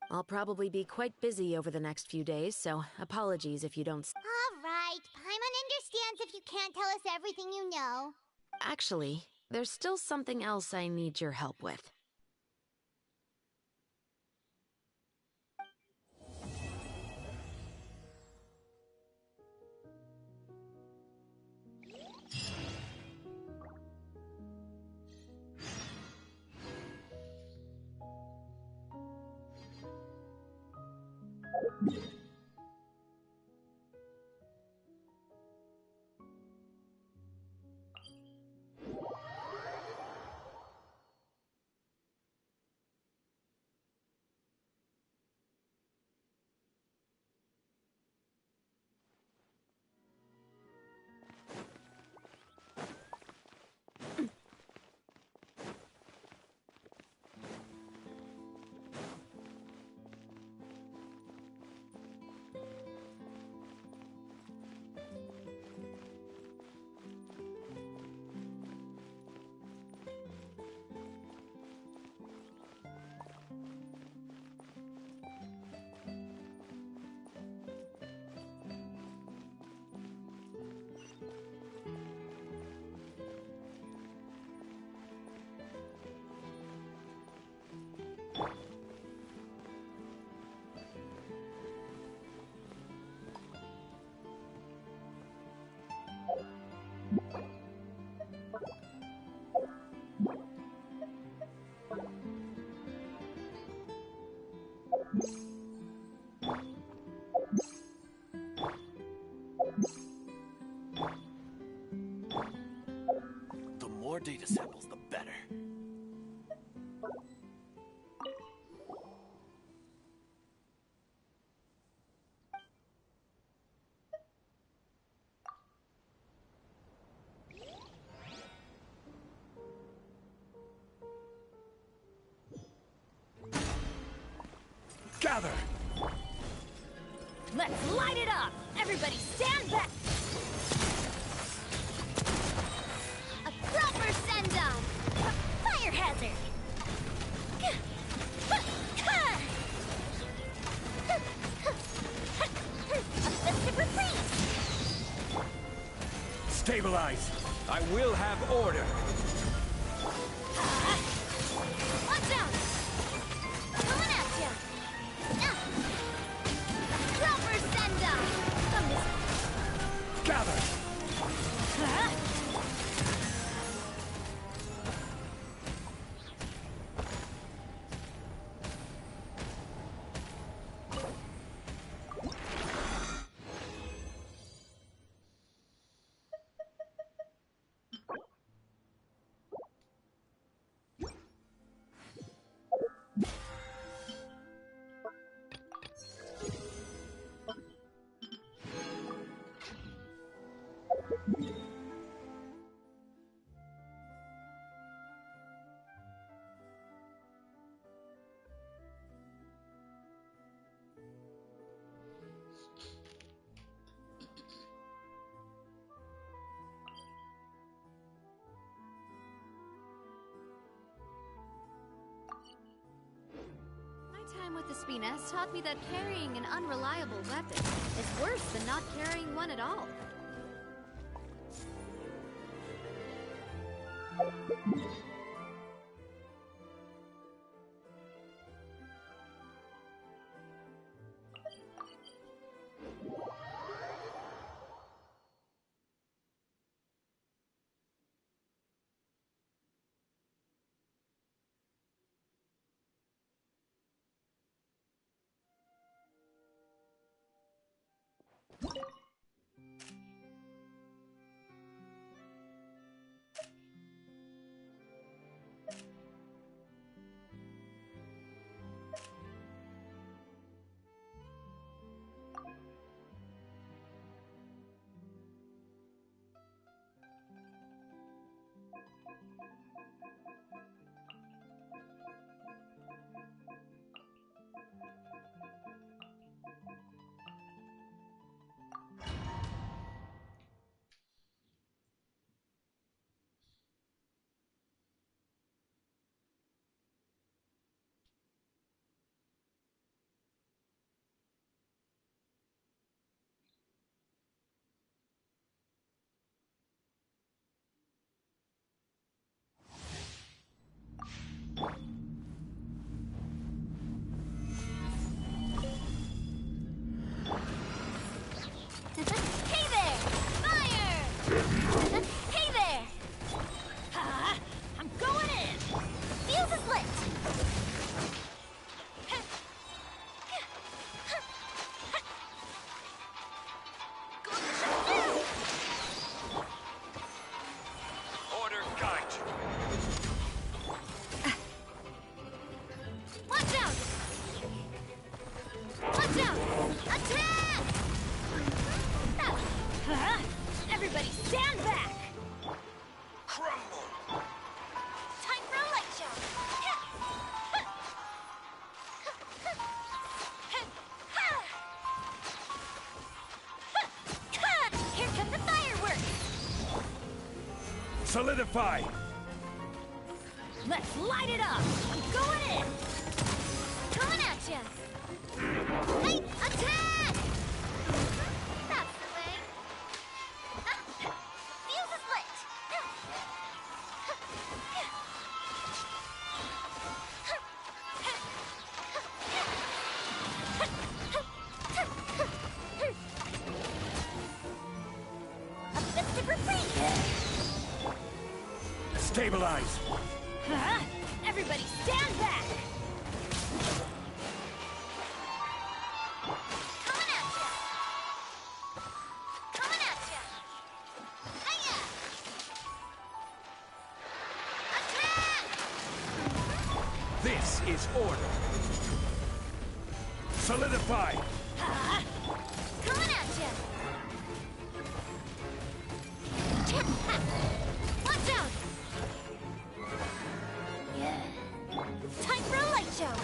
Speaker 5: I'll probably be quite busy over the next few days, so apologies if you don't...
Speaker 9: All right, Paimon understands if you can't tell us everything you know.
Speaker 5: Actually, there's still something else I need your help with.
Speaker 4: The more data samples, the better.
Speaker 1: Gather!
Speaker 6: Let's light it up! Everybody stand back!
Speaker 9: A proper send-off! Fire hazard! A festive retreat!
Speaker 1: Stabilize! I will have order!
Speaker 9: Watch out! Coming at ya! Proper send-off! Come this...
Speaker 1: Gather!
Speaker 8: My time with the Spina has taught me that carrying an unreliable weapon is worse than not carrying one at all.
Speaker 1: Solidify!
Speaker 6: Let's light it up! I'm going in!
Speaker 9: Coming at ya! Hey, attack! That's the way. Fuse is lit! A festive refrain!
Speaker 1: Stabilize!
Speaker 6: Huh? Everybody stand back!
Speaker 9: Coming at ya! Coming at ya! Hiya! Attack!
Speaker 1: This is order! Solidify!
Speaker 9: Coming at ya! Watch out! Time for a light show!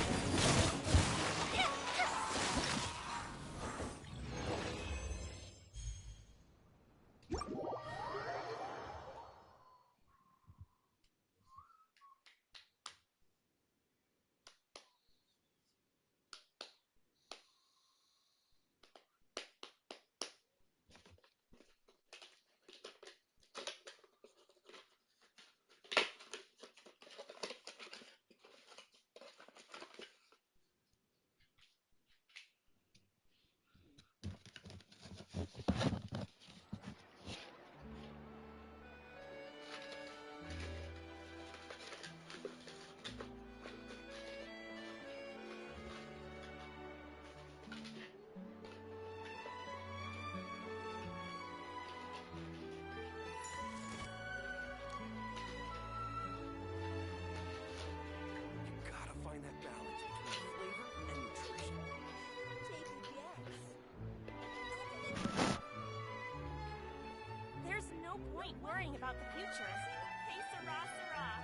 Speaker 1: Gotta find that balance between flavor and nutrition.
Speaker 6: Take a guess. There's no point worrying about the future. Hey, Sarah, Sarah.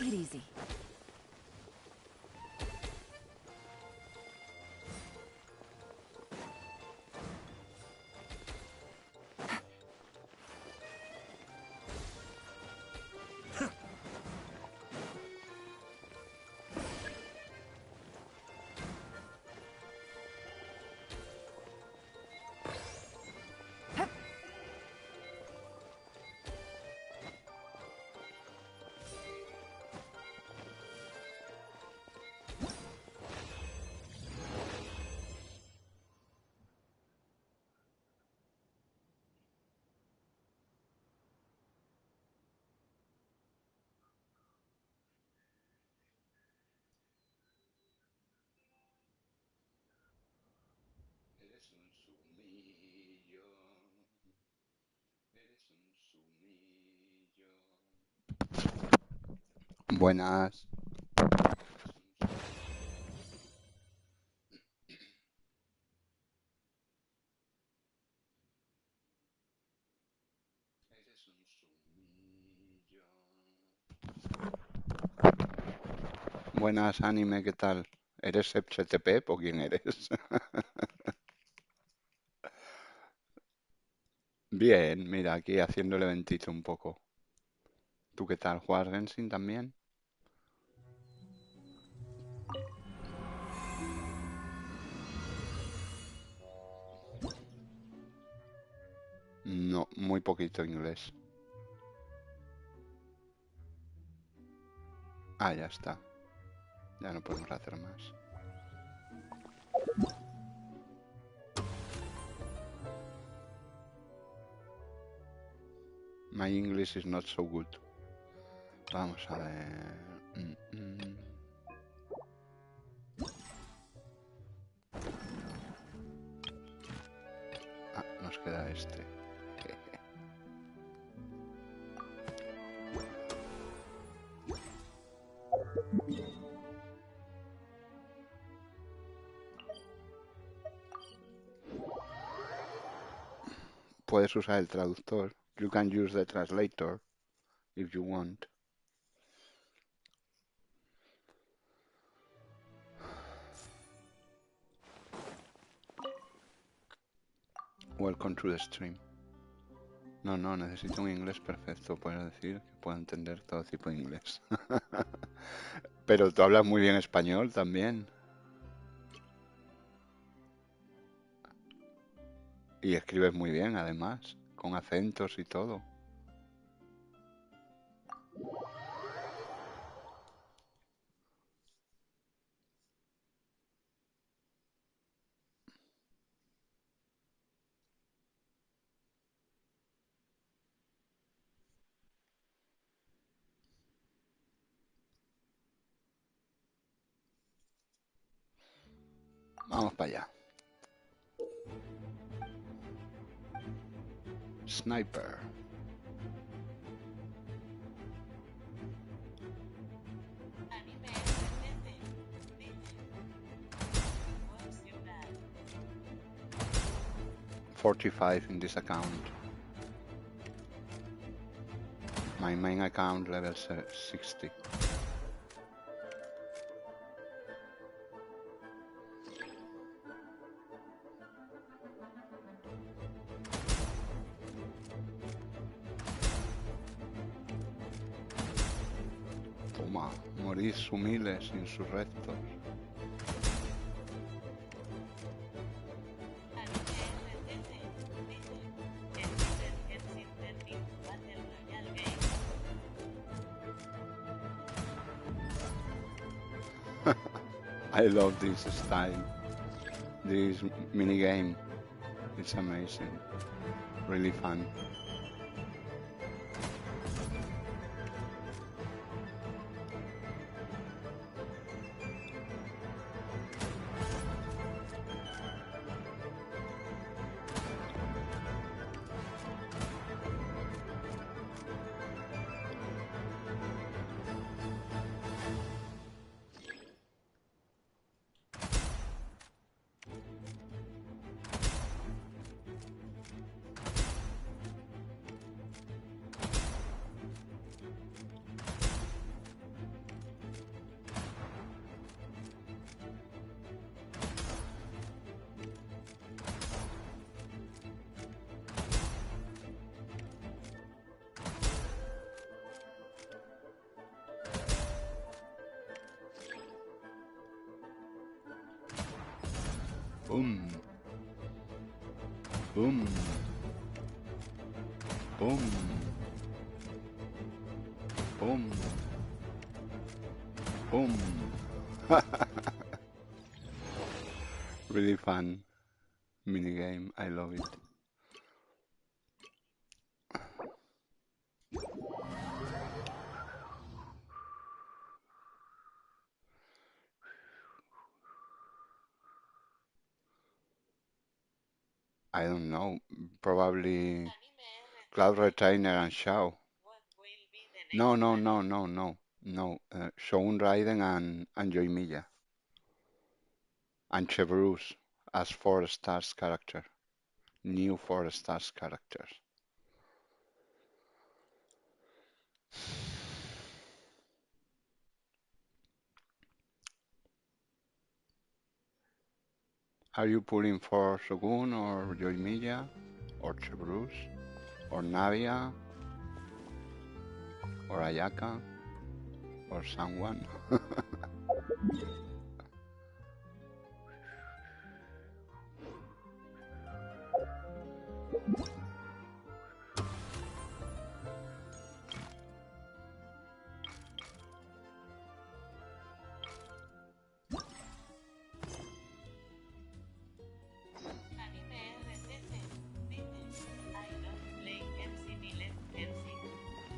Speaker 3: Take it easy.
Speaker 10: Eres un sumillo. Eres un sumillo. Buenas. Eres un sumillo. Buenas, anime, ¿qué tal? ¿Eres FTP o quién eres? Bien, mira, aquí haciendo el eventito un poco. ¿Tú qué tal? ¿Juegas Genshin también? No, muy poquito inglés. Ah, ya está. Ya no podemos hacer más. My English is not so good. Vamos a ver. Ah, nos queda este. Puedes usar el traductor. You can use the translator if you want. Welcome to the stream. No, necesito un inglés perfecto. Puedo decir que puedo entender todo tipo de inglés. Pero tú hablas muy bien español también. Y escribes muy bien, además, con acentos y todo. Vamos para allá. Sniper. $45 in this account. My main account level 60. Toma, morís sumiles sin sus restos. I love this style, this minigame. It's amazing, really fun. Boom. Boom. Boom. Boom. Boom. Really fun minigame. I love it. I don't know. Probably Cloud Retainer and Shao. No, no, no, no, no. No. Shaun Raiden and Joy and Chevreuse as 4 stars character. New 4 stars characters. Are you pulling for Shogun or Yoimiya or Chevreuse or Navia or Ayaka or someone?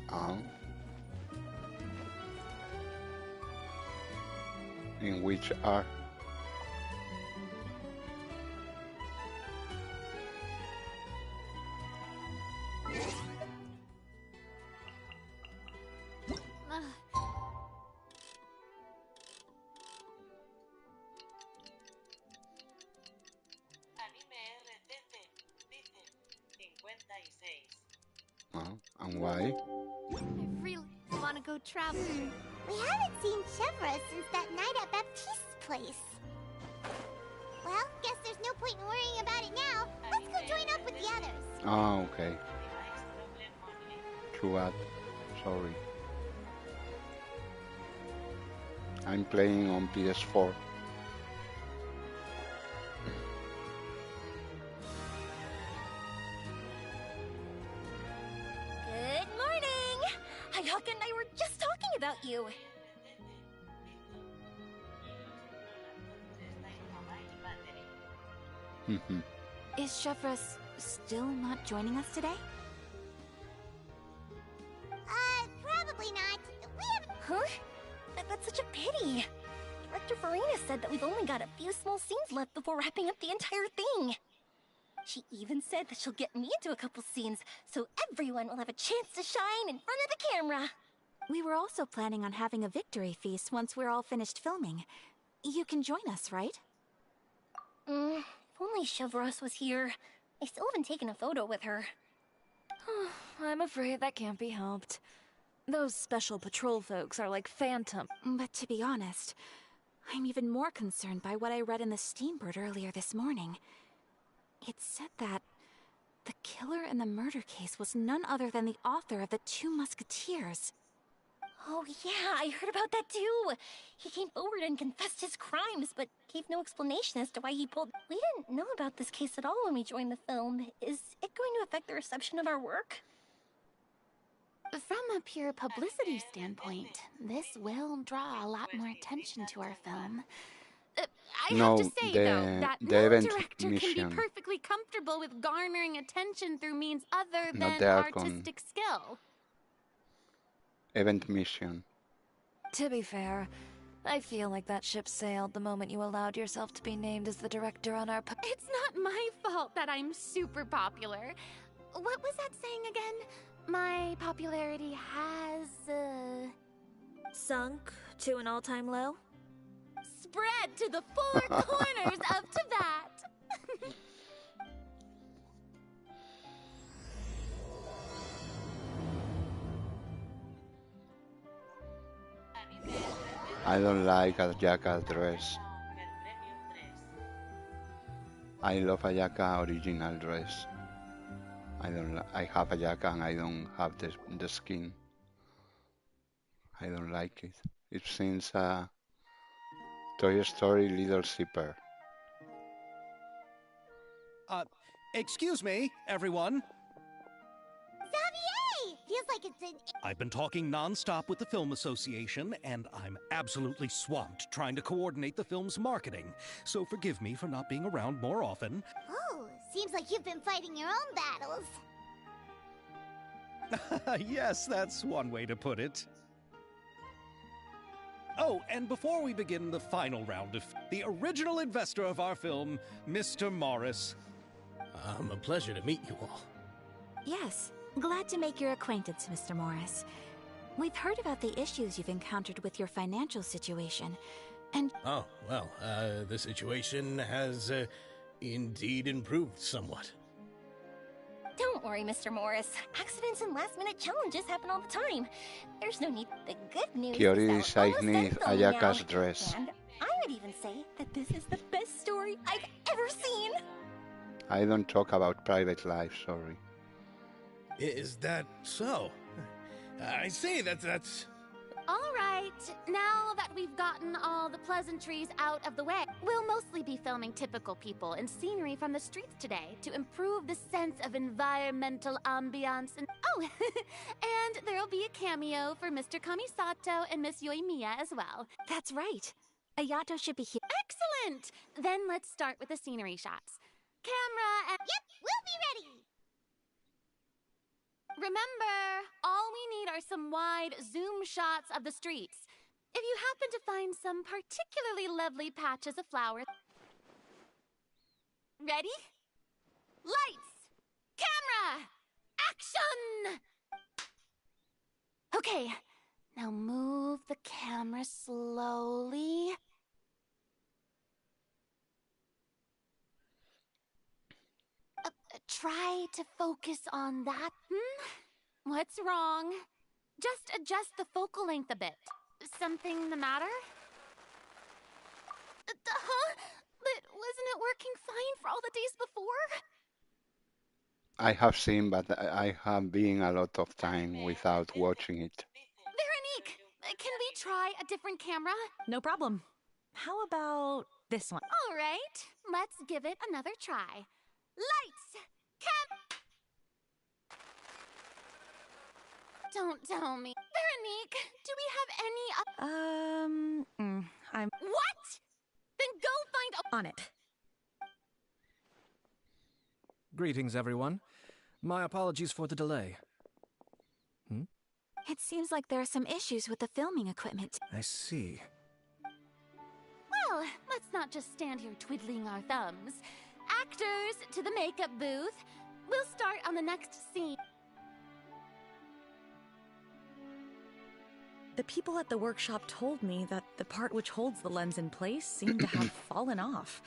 Speaker 10: Oh. In which are and why?
Speaker 8: I really want to go traveling.
Speaker 9: We haven't seen Chevra since that night at Baptiste's place. Well, guess there's no point in worrying about it now. Let's go join up with the others.
Speaker 10: Oh, okay. True that. Sorry. I'm playing on PS4.
Speaker 3: Good morning! Hayaka and I were just talking about you. Is Chevra still not joining us today?
Speaker 9: Probably not. We haven't...
Speaker 3: Huh? That's such a pity. Director Farina said that we've only got a few small scenes left before wrapping up the entire thing. She even said that she'll get me into a couple scenes, so everyone will have a chance to shine in front of the camera. We were also planning on having a victory feast once we're all finished filming. You can join us, right? If only Chevreuse was here. I still haven't taken a photo with her.
Speaker 12: I'm afraid that can't be helped. Those special patrol folks are like phantom.
Speaker 3: But to be honest, I'm even more concerned by what I read in the Steambird earlier this morning. It said that the killer in the murder case was none other than the author of the Two Musketeers. Oh yeah, I heard about that too. He came forward and confessed his crimes, but gave no explanation as to why he pulled... We didn't know about this case at all when we joined the film. Is it going to affect the reception of our work?
Speaker 2: From a pure publicity standpoint, this will draw a lot more attention to our film. I have to say, though, that no director can be perfectly comfortable with garnering attention through means other than artistic skill.
Speaker 10: Event mission.
Speaker 12: To be fair, I feel like that ship sailed the moment you allowed yourself to be named as the director on our...
Speaker 2: It's not my fault that I'm super popular. What was that saying again? My popularity has,
Speaker 3: sunk to an all-time low?
Speaker 2: Spread to the four corners of Teyvat!
Speaker 10: I don't like Ayaka's dress. I love Ayaka original dress. I have Ayaka and I don't have the skin. I don't like it. It seems a Toy Story little zipper.
Speaker 13: Excuse me, everyone.
Speaker 9: Xavier! Feels like it's an...
Speaker 13: I've been talking non-stop with the Film Association, and I'm absolutely swamped trying to coordinate the film's marketing. So forgive me for not being around more often.
Speaker 9: Oh, seems like you've been fighting your own battles.
Speaker 13: Yes, that's one way to put it. Oh, and before we begin the final round of the original investor of our film, Mr. Morris.
Speaker 4: A pleasure to meet you all.
Speaker 3: Yes, glad to make your acquaintance, Mr. Morris. We've heard about the issues you've encountered with your financial situation, and...
Speaker 4: Oh, well, the situation has, indeed improved somewhat.
Speaker 14: Don't worry, Mr. Morris. Accidents and last-minute challenges happen all the time. There's no need. The good news
Speaker 10: Kiori
Speaker 14: is that we're almost done filming
Speaker 10: Ayaka's
Speaker 14: now.
Speaker 10: dress.
Speaker 14: And I would even say that this is the best story I've ever seen.
Speaker 10: I don't talk about private life, sorry.
Speaker 4: Is that so? I see, that's...
Speaker 2: All right, now that we've gotten all the pleasantries out of the way, we'll mostly be filming typical people and scenery from the streets today to improve the sense of environmental ambiance and... Oh, and there'll be a cameo for Mr. Kamisato and Miss Yoimiya as well.
Speaker 3: That's right. Ayato should be here.
Speaker 2: Excellent! Then let's start with the scenery shots. Camera and...
Speaker 9: Yep, we'll be ready!
Speaker 2: Remember, all we need are some wide zoom shots of the streets. If you happen to find some particularly lovely patches of flowers... Ready? Lights! Camera! Action! Okay, now move the camera slowly. Try to focus on that. What's wrong? Just adjust the focal length a bit. Something the matter? But wasn't it working fine for all the days before?
Speaker 10: I have seen, but I have been a lot of time without watching it.
Speaker 2: Veronique, can we try a different camera?
Speaker 3: No problem. How about this one?
Speaker 2: All right, let's give it another try. Lights! Don't tell me. Veronique, do we have any...
Speaker 3: I'm...
Speaker 2: What? Then go find...
Speaker 3: on it.
Speaker 15: Greetings, everyone. My apologies for the delay.
Speaker 3: It seems like there are some issues with the filming equipment.
Speaker 15: I see.
Speaker 2: Well, let's not just stand here twiddling our thumbs. Actors, to the makeup booth. We'll start on the next scene.
Speaker 3: The people at the workshop told me that the part which holds the lens in place seemed to have fallen off.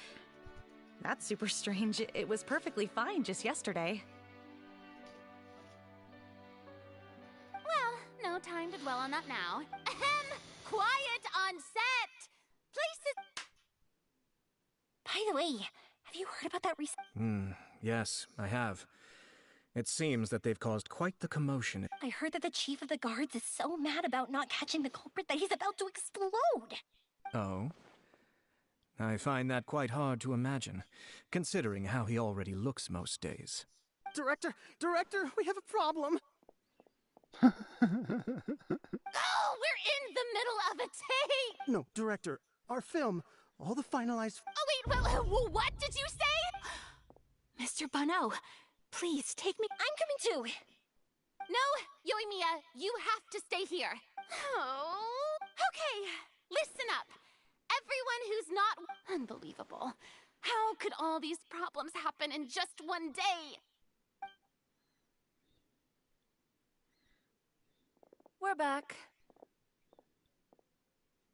Speaker 3: That's super strange. It was perfectly fine just yesterday.
Speaker 2: Well, no time to dwell on that now. Ahem! Quiet on set! Places...
Speaker 14: By the way, have you heard about that recent...
Speaker 15: Yes, I have. It seems that they've caused quite the commotion.
Speaker 14: I heard that the chief of the guards is so mad about not catching the culprit that he's about to explode.
Speaker 15: Oh? I find that quite hard to imagine, considering how he already looks most days.
Speaker 13: Director, we have a problem.
Speaker 2: Oh, we're in the middle of a take!
Speaker 13: No, Director, our film, all the finalized...
Speaker 2: Oh, wait, what did you say?
Speaker 3: Mr. Bano, please take me...
Speaker 14: I'm coming too!
Speaker 2: No, Yoimiya, you have to stay here. Oh. Okay, listen up. Everyone who's not... Unbelievable. How could all these problems happen in just one day?
Speaker 12: We're back.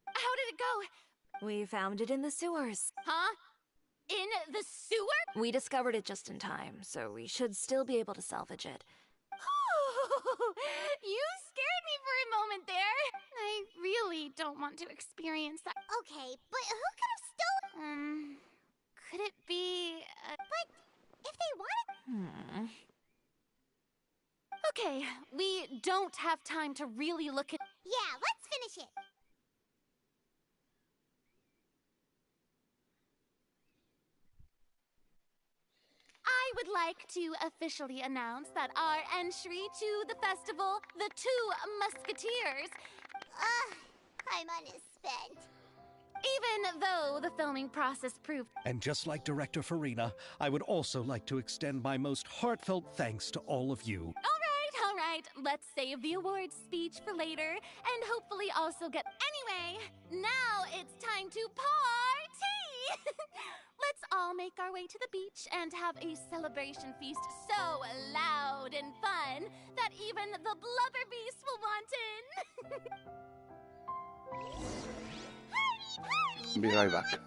Speaker 2: How did it go?
Speaker 12: We found it in the sewers.
Speaker 2: Huh? In the sewer?
Speaker 12: We discovered it just in time, so we should still be able to salvage it.
Speaker 2: Oh, you scared me for a moment there. I really don't want to experience that.
Speaker 9: Okay, but who could have stolen...
Speaker 2: Could it be...
Speaker 9: But if they wanted...
Speaker 2: Okay, we don't have time to really look at...
Speaker 9: Yeah, let's finish it.
Speaker 2: would like to officially announce that our entry to the festival, the Two Musketeers...
Speaker 9: I'm unspent.
Speaker 2: Even though the filming process proved...
Speaker 13: And just like Director Farina, I would also like to extend my most heartfelt thanks to all of you.
Speaker 2: All right. Let's save the awards speech for later, and hopefully also get... Anyway, now it's time to party! Let's all make our way to the beach and have a celebration feast so loud and fun that even the blubber beast will want in. Party!
Speaker 10: Be right back.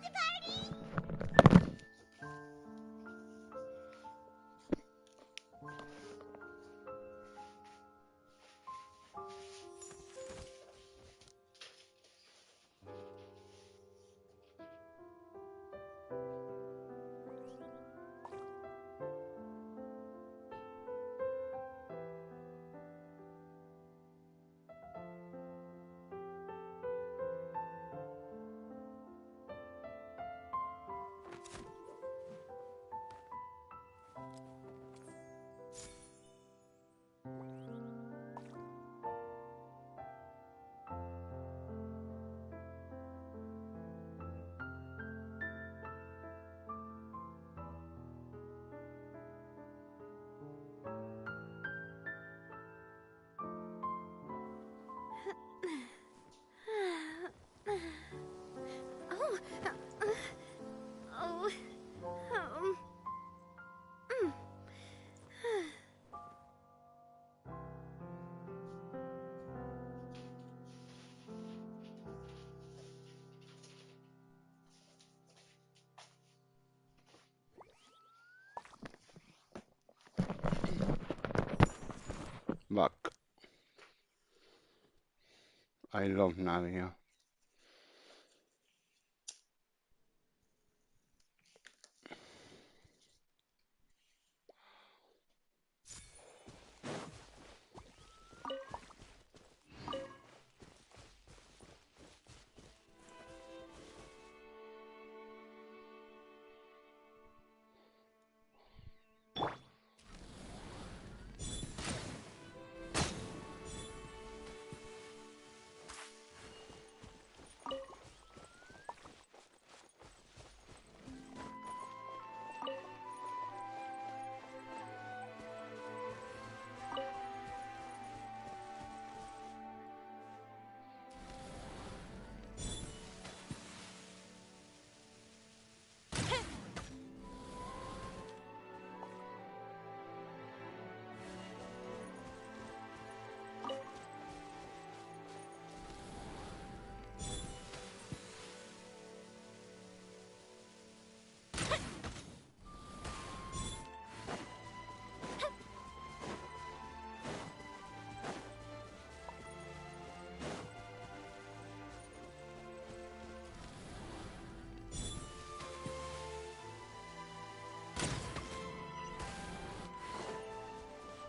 Speaker 10: Back. I love Nadia.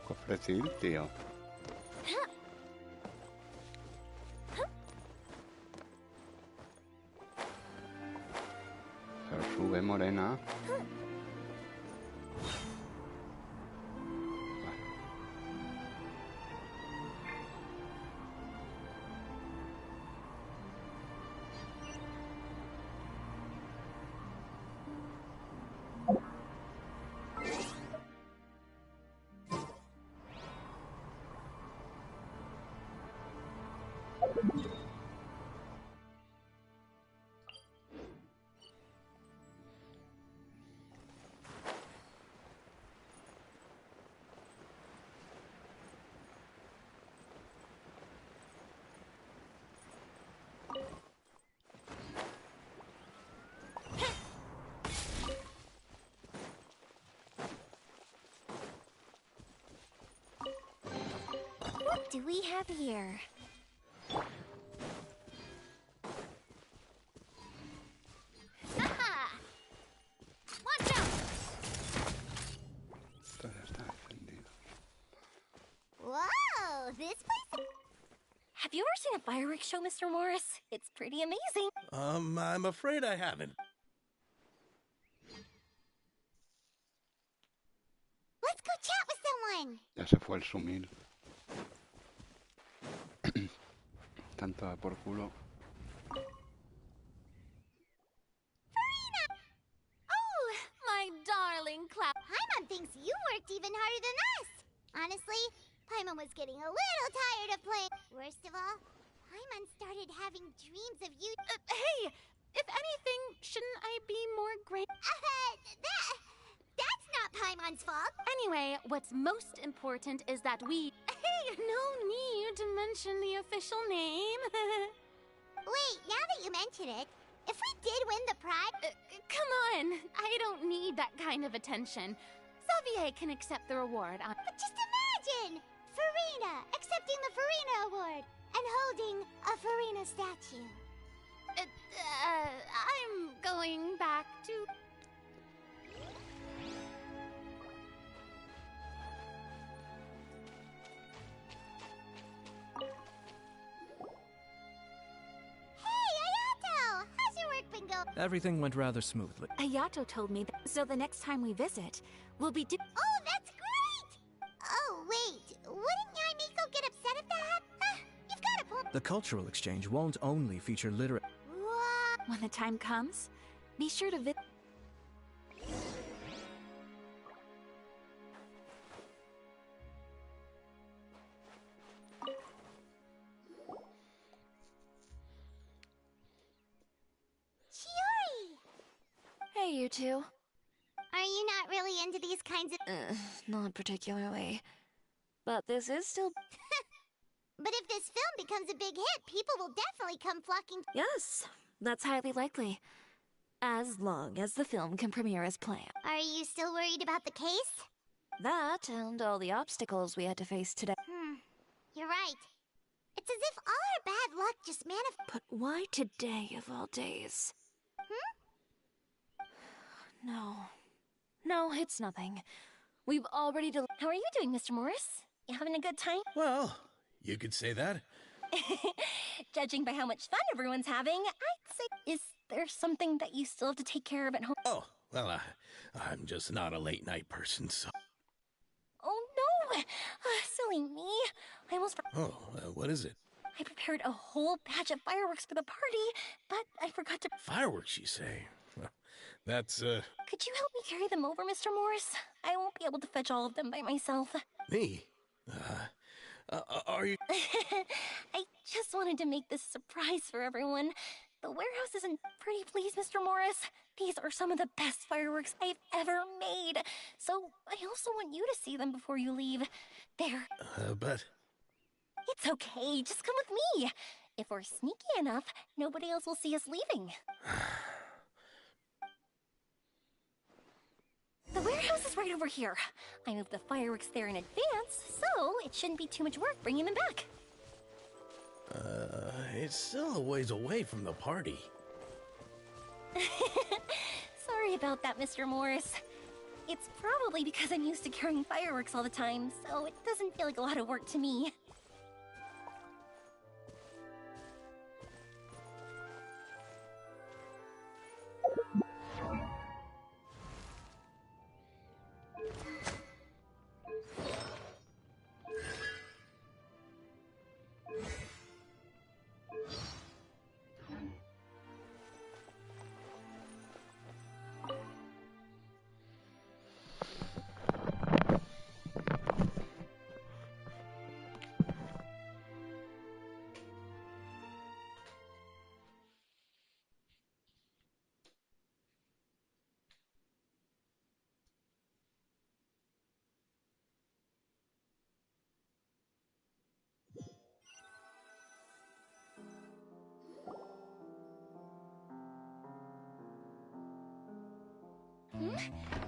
Speaker 10: Cofrecil, tío. Pero sube, morena.
Speaker 14: What do we have here?
Speaker 8: Watch out!
Speaker 14: Whoa, this place... Have you ever seen a fireworks show, Mr. Morris? It's pretty amazing.
Speaker 16: I'm afraid I haven't.
Speaker 9: Let's go chat with someone.
Speaker 10: Ya se fue el sumil. Tanto da por culo.
Speaker 8: Farina! Oh, my darling Cloud.
Speaker 9: Paimon thinks you worked even harder than us. Honestly, Paimon was getting a little tired of playing. Worst of all, Paimon started having dreams of you.
Speaker 3: Hey, if anything, shouldn't I be more grateful?
Speaker 9: That's not Paimon's fault.
Speaker 2: Anyway, what's most important is that we...
Speaker 3: Hey, no need to mention the official name.
Speaker 9: Wait, now that you mention it, if we did win the prize...
Speaker 2: come on, I don't need that kind of attention. Xavier can accept the reward.
Speaker 9: But just imagine! Farina accepting the Farina Award and holding a Farina statue.
Speaker 2: I'm going back to...
Speaker 9: Hey, Ayato! How's your work been going?
Speaker 15: Everything went rather smoothly.
Speaker 3: Ayato told me that, so the next time we visit, we'll be
Speaker 9: Oh, that's great! Oh, wait. Wouldn't Yaimiko get upset at that? You've got a point.
Speaker 15: The cultural exchange won't only feature literary...
Speaker 9: What?
Speaker 3: When the time comes, be sure to visit.
Speaker 9: Chiori!
Speaker 12: Hey, you two.
Speaker 9: Are you not really into these kinds of...
Speaker 12: Not particularly. But this is still...
Speaker 9: But if this film becomes a big hit, people will definitely come flocking...
Speaker 12: Yes, that's highly likely. As long as the film can premiere as planned.
Speaker 9: Are you still worried about the case?
Speaker 12: That and all the obstacles we had to face today.
Speaker 9: You're right. It's as if all our bad luck just manifested.
Speaker 12: But why today of all days? No, it's nothing. We've already
Speaker 14: How are you doing, Mr. Morris? You having a good time?
Speaker 4: Well, you could say that.
Speaker 14: Judging by how much fun everyone's having, I'd say... Is there something that you still have to take care of at home?
Speaker 4: Oh, well, I'm just not a late night person, so...
Speaker 14: Oh, no! Silly me. I almost...
Speaker 4: Oh, what is it?
Speaker 14: I prepared a whole batch of fireworks for the party, but I forgot to...
Speaker 4: Fireworks, you say? Well, that's,
Speaker 14: Could you help me carry them over, Mr. Morris? I won't be able to fetch all of them by myself.
Speaker 4: Me? Are you...
Speaker 14: I just wanted to make this surprise for everyone. The warehouse isn't pretty, please, Mr. Morris. These are some of the best fireworks I've ever made. So I also want you to see them before you leave. There.
Speaker 4: But...
Speaker 14: It's okay. Just come with me. If we're sneaky enough, nobody else will see us leaving. The warehouse is right over here. I moved the fireworks there in advance, so it shouldn't be too much work bringing them back.
Speaker 4: It's still a ways away from the party.
Speaker 14: Sorry about that, Mr. Morris. It's probably because I'm used to carrying fireworks all the time, so it doesn't feel like a lot of work to me.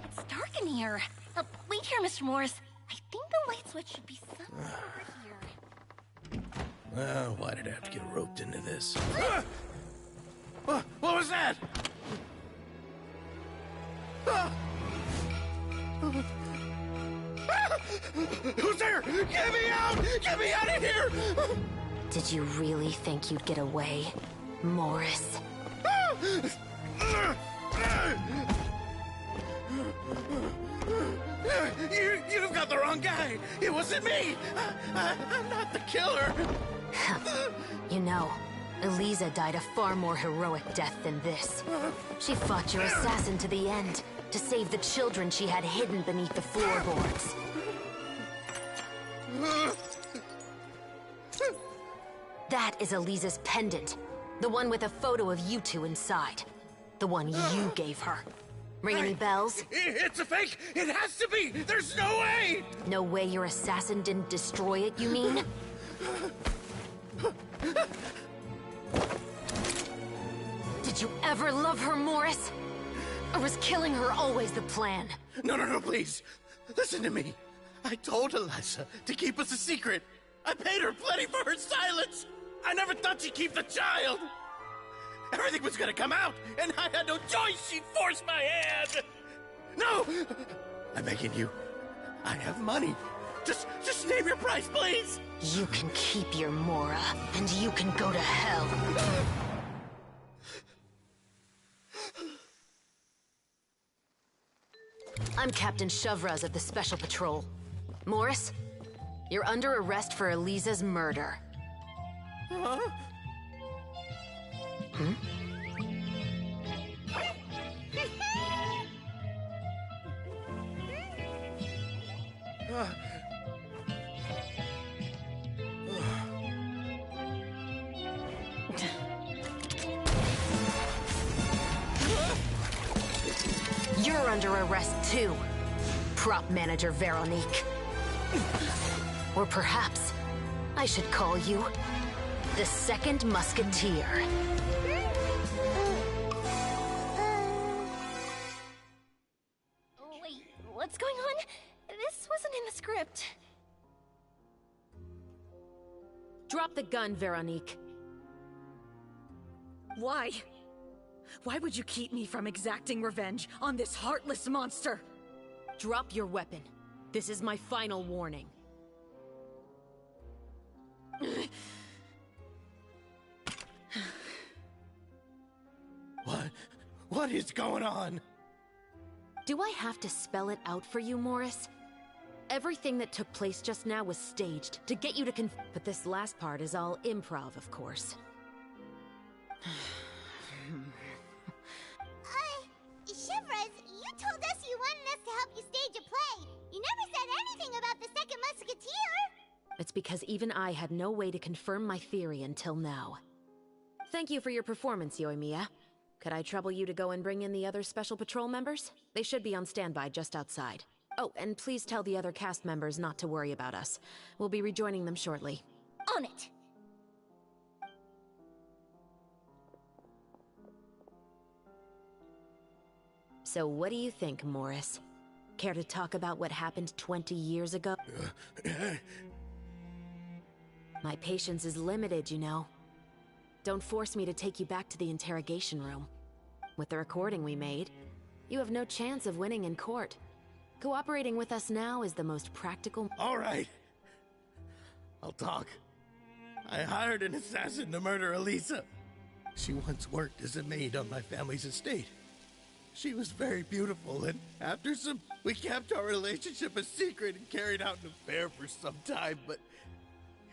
Speaker 14: It's dark in here. Wait here, Mr. Morris. I think the light switch should be somewhere over here.
Speaker 4: Well, why did I have to get roped into this? What was that? Who's there? Get me out! Get me out of here!
Speaker 5: Did you really think you'd get away, Morris?
Speaker 16: You've got the wrong guy. It wasn't me. I'm not the killer.
Speaker 5: You know, Eliza died a far more heroic death than this. She fought your assassin to the end, to save the children she had hidden beneath the floorboards. That is Eliza's pendant. The one with a photo of you two inside. The one you gave her. Ring any bells?
Speaker 16: It's a fake! It has to be! There's no way!
Speaker 5: No way your assassin didn't destroy it, you mean? Did you ever love her, Morris? Or was killing her always the plan?
Speaker 16: No, please. Listen to me. I told Eliza to keep us a secret. I paid her plenty for her silence. I never thought she'd keep the child. Everything was gonna come out, and I had no choice. She'd force my hand. No! I'm begging you. I have money. Just name your price, please.
Speaker 5: You can keep your Mora, and you can go to hell. I'm Captain Shavraz of the Special Patrol. Morris, you're under arrest for Eliza's murder.
Speaker 16: Huh?
Speaker 5: Hmm? You're under arrest too, prop manager Veronique. Or perhaps I should call you the Second Musketeer.
Speaker 14: Wait, what's going on? This wasn't in the script.
Speaker 5: Drop the gun, Veronique.
Speaker 17: Why? Why would you keep me from exacting revenge on this heartless monster?
Speaker 5: Drop your weapon. This is my final warning.
Speaker 16: What is going on?
Speaker 5: Do I have to spell it out for you, Morris? Everything that took place just now was staged to get you to but this last part is all improv, of course.
Speaker 9: Shivers, you told us you wanted us to help you stage a play. You never said anything about the Second Musketeer.
Speaker 5: It's because even I had no way to confirm my theory until now. Thank you for your performance, Yoimiya. Could I trouble you to go and bring in the other Special Patrol members? They should be on standby just outside. Oh, and please tell the other cast members not to worry about us. We'll be rejoining them shortly.
Speaker 14: On it!
Speaker 5: So what do you think, Morris? Care to talk about what happened 20 years ago? My patience is limited, you know. Don't force me to take you back to the interrogation room. With the recording we made, you have no chance of winning in court. Cooperating with us now is the most practical—
Speaker 16: All right. I'll talk. I hired an assassin to murder Eliza. She once worked as a maid on my family's estate. She was very beautiful, and after we kept our relationship a secret and carried out an affair for some time, but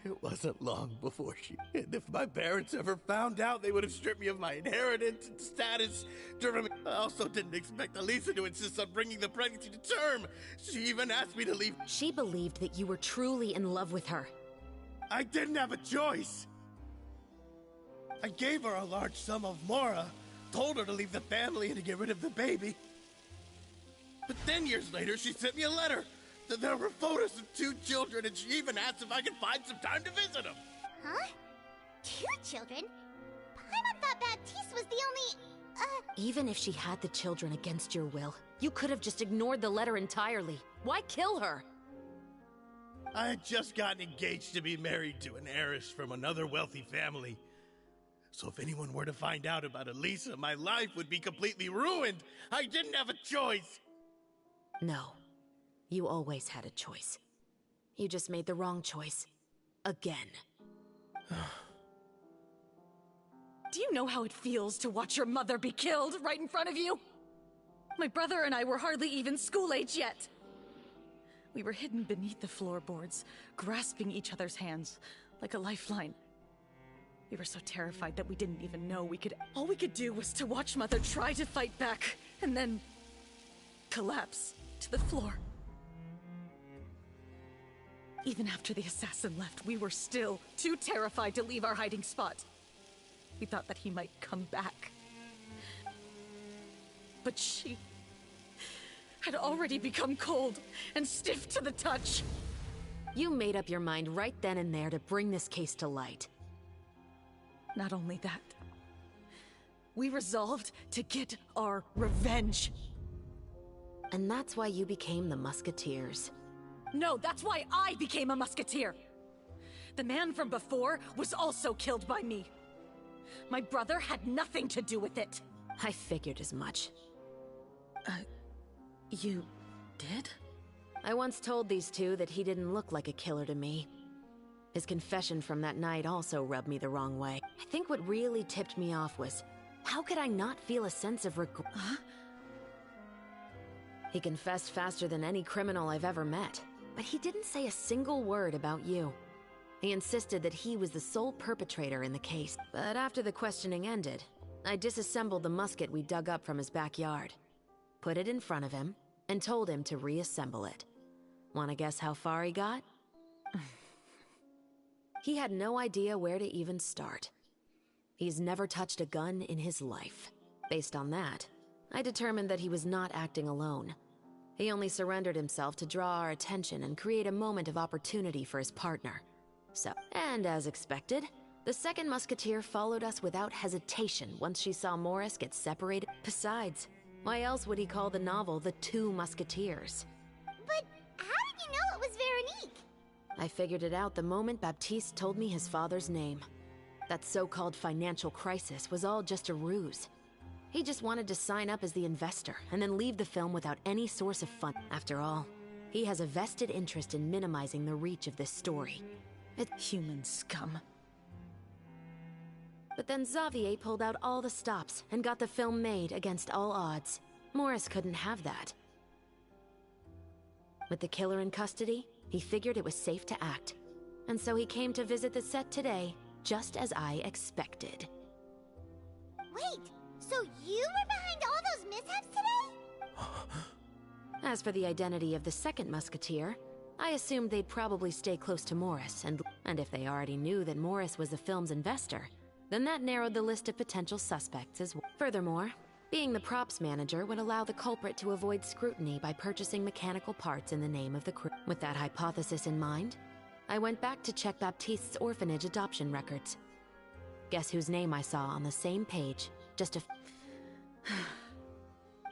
Speaker 16: it wasn't long before and if my parents ever found out, they would have stripped me of my inheritance and status, driven me. I also didn't expect Eliza to insist on bringing the pregnancy to term. She even asked me to leave.
Speaker 5: She believed that you were truly in love with her.
Speaker 16: I didn't have a choice. I gave her a large sum of Mora, told her to leave the family and to get rid of the baby. But then years later, she sent me a letter. There were photos of 2 children, and she even asked if I could find some time to visit them.
Speaker 9: Huh? 2 children? Paimon thought Baptiste was the only...
Speaker 5: Even if she had the children against your will, you could have just ignored the letter entirely. Why kill her?
Speaker 16: I had just gotten engaged to be married to an heiress from another wealthy family. So if anyone were to find out about Eliza, my life would be completely ruined. I didn't have a choice.
Speaker 5: No. You always had a choice. You just made the wrong choice. Again.
Speaker 17: Do you know how it feels to watch your mother be killed right in front of you? My brother and I were hardly even school age yet. We were hidden beneath the floorboards, grasping each other's hands like a lifeline. We were so terrified that we didn't even know we could. All we could do was to watch Mother try to fight back, and then collapse to the floor. Even after the assassin left, we were still too terrified to leave our hiding spot. We thought that he might come back. But she had already become cold and stiff to the touch.
Speaker 5: You made up your mind right then and there to bring this case to light.
Speaker 17: Not only that, we resolved to get our revenge.
Speaker 5: And that's why you became the Musketeers.
Speaker 17: No, that's why I became a Musketeer. The man from before was also killed by me. My brother had nothing to do with it.
Speaker 5: I figured as much.
Speaker 17: You did?
Speaker 5: I once told these two that he didn't look like a killer to me. His confession from that night also rubbed me the wrong way. I think what really tipped me off was, how could I not feel a sense of regret?
Speaker 17: Huh?
Speaker 5: He confessed faster than any criminal I've ever met, but he didn't say a single word about you. He insisted that he was the sole perpetrator in the case. But after the questioning ended, I disassembled the musket we dug up from his backyard, put it in front of him, and told him to reassemble it. Wanna guess how far he got? He had no idea where to even start. He's never touched a gun in his life. Based on that, I determined that he was not acting alone. He only surrendered himself to draw our attention and create a moment of opportunity for his partner. So, and as expected, the second musketeer followed us without hesitation once she saw Morris get separated. Besides, why else would he call the novel The Two Musketeers?
Speaker 9: But how did you know it was Veronique?
Speaker 5: I figured it out the moment Baptiste told me his father's name. That so-called financial crisis was all just a ruse. He just wanted to sign up as the investor and then leave the film without any source of fund. After all, he has a vested interest in minimizing the reach of this story. It's
Speaker 17: human scum.
Speaker 5: But then Xavier pulled out all the stops and got the film made against all odds. Morris couldn't have that. With the killer in custody, he figured it was safe to act. And so he came to visit the set today, just as I expected.
Speaker 9: Wait, so you were behind all those mishaps today?
Speaker 5: As for the identity of the second musketeer, I assumed they'd probably stay close to Morris, and if they already knew that Morris was the film's investor, then that narrowed the list of potential suspects as well. Furthermore, being the props manager would allow the culprit to avoid scrutiny by purchasing mechanical parts in the name of the crew. With that hypothesis in mind, I went back to check Baptiste's orphanage adoption records. Guess whose name I saw on the same page, just a...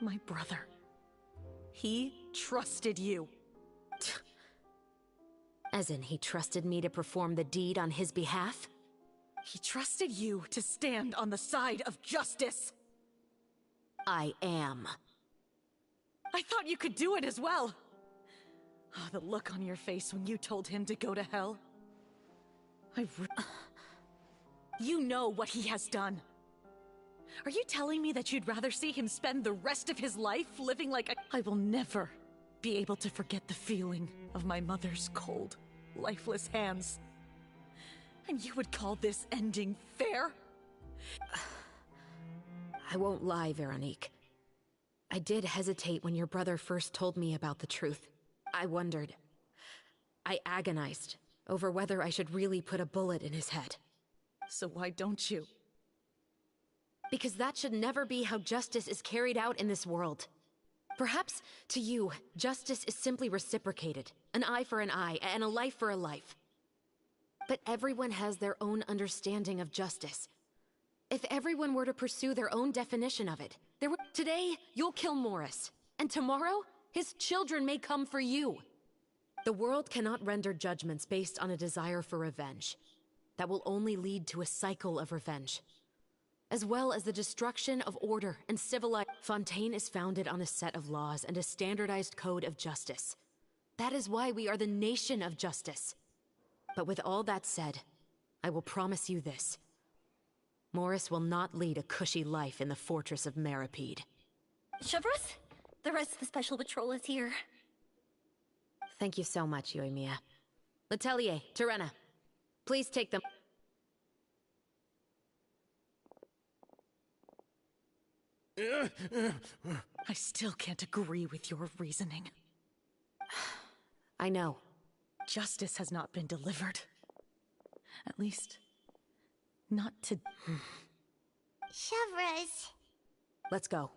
Speaker 17: My brother. He trusted you.
Speaker 5: As in, he trusted me to perform the deed on his behalf?
Speaker 17: He trusted you to stand on the side of justice.
Speaker 5: I am.
Speaker 17: I thought you could do it as well. Oh, the look on your face when you told him to go to hell. You know what he has done. Are you telling me that you'd rather see him spend the rest of his life living like a... I will never be able to forget the feeling of my mother's cold, lifeless hands. And you would call this ending fair?
Speaker 5: I won't lie, Veronique. I did hesitate when your brother first told me about the truth. I wondered. I agonized over whether I should really put a bullet in his head.
Speaker 17: So why don't you?
Speaker 5: Because that should never be how justice is carried out in this world. Perhaps, to you, justice is simply reciprocated. An eye for an eye, and a life for a life. But everyone has their own understanding of justice. If everyone were to pursue their own definition of it, today, you'll kill Morris. And tomorrow, his children may come for you. The world cannot render judgments based on a desire for revenge. That will only lead to a cycle of revenge. As well as the destruction of order and civilization. Fontaine is founded on a set of laws and a standardized code of justice. That is why we are the nation of justice. But with all that said, I will promise you this. Morris will not lead a cushy life in the fortress of Maripede.
Speaker 14: Chevreuse? The rest of the Special Patrol is here.
Speaker 5: Thank you so much, Yoimiya. Letelier, Terena, please take them.
Speaker 17: I still can't agree with your reasoning.
Speaker 5: I know.
Speaker 17: Justice has not been delivered. At least, not to...
Speaker 9: Shavras.
Speaker 5: Let's go.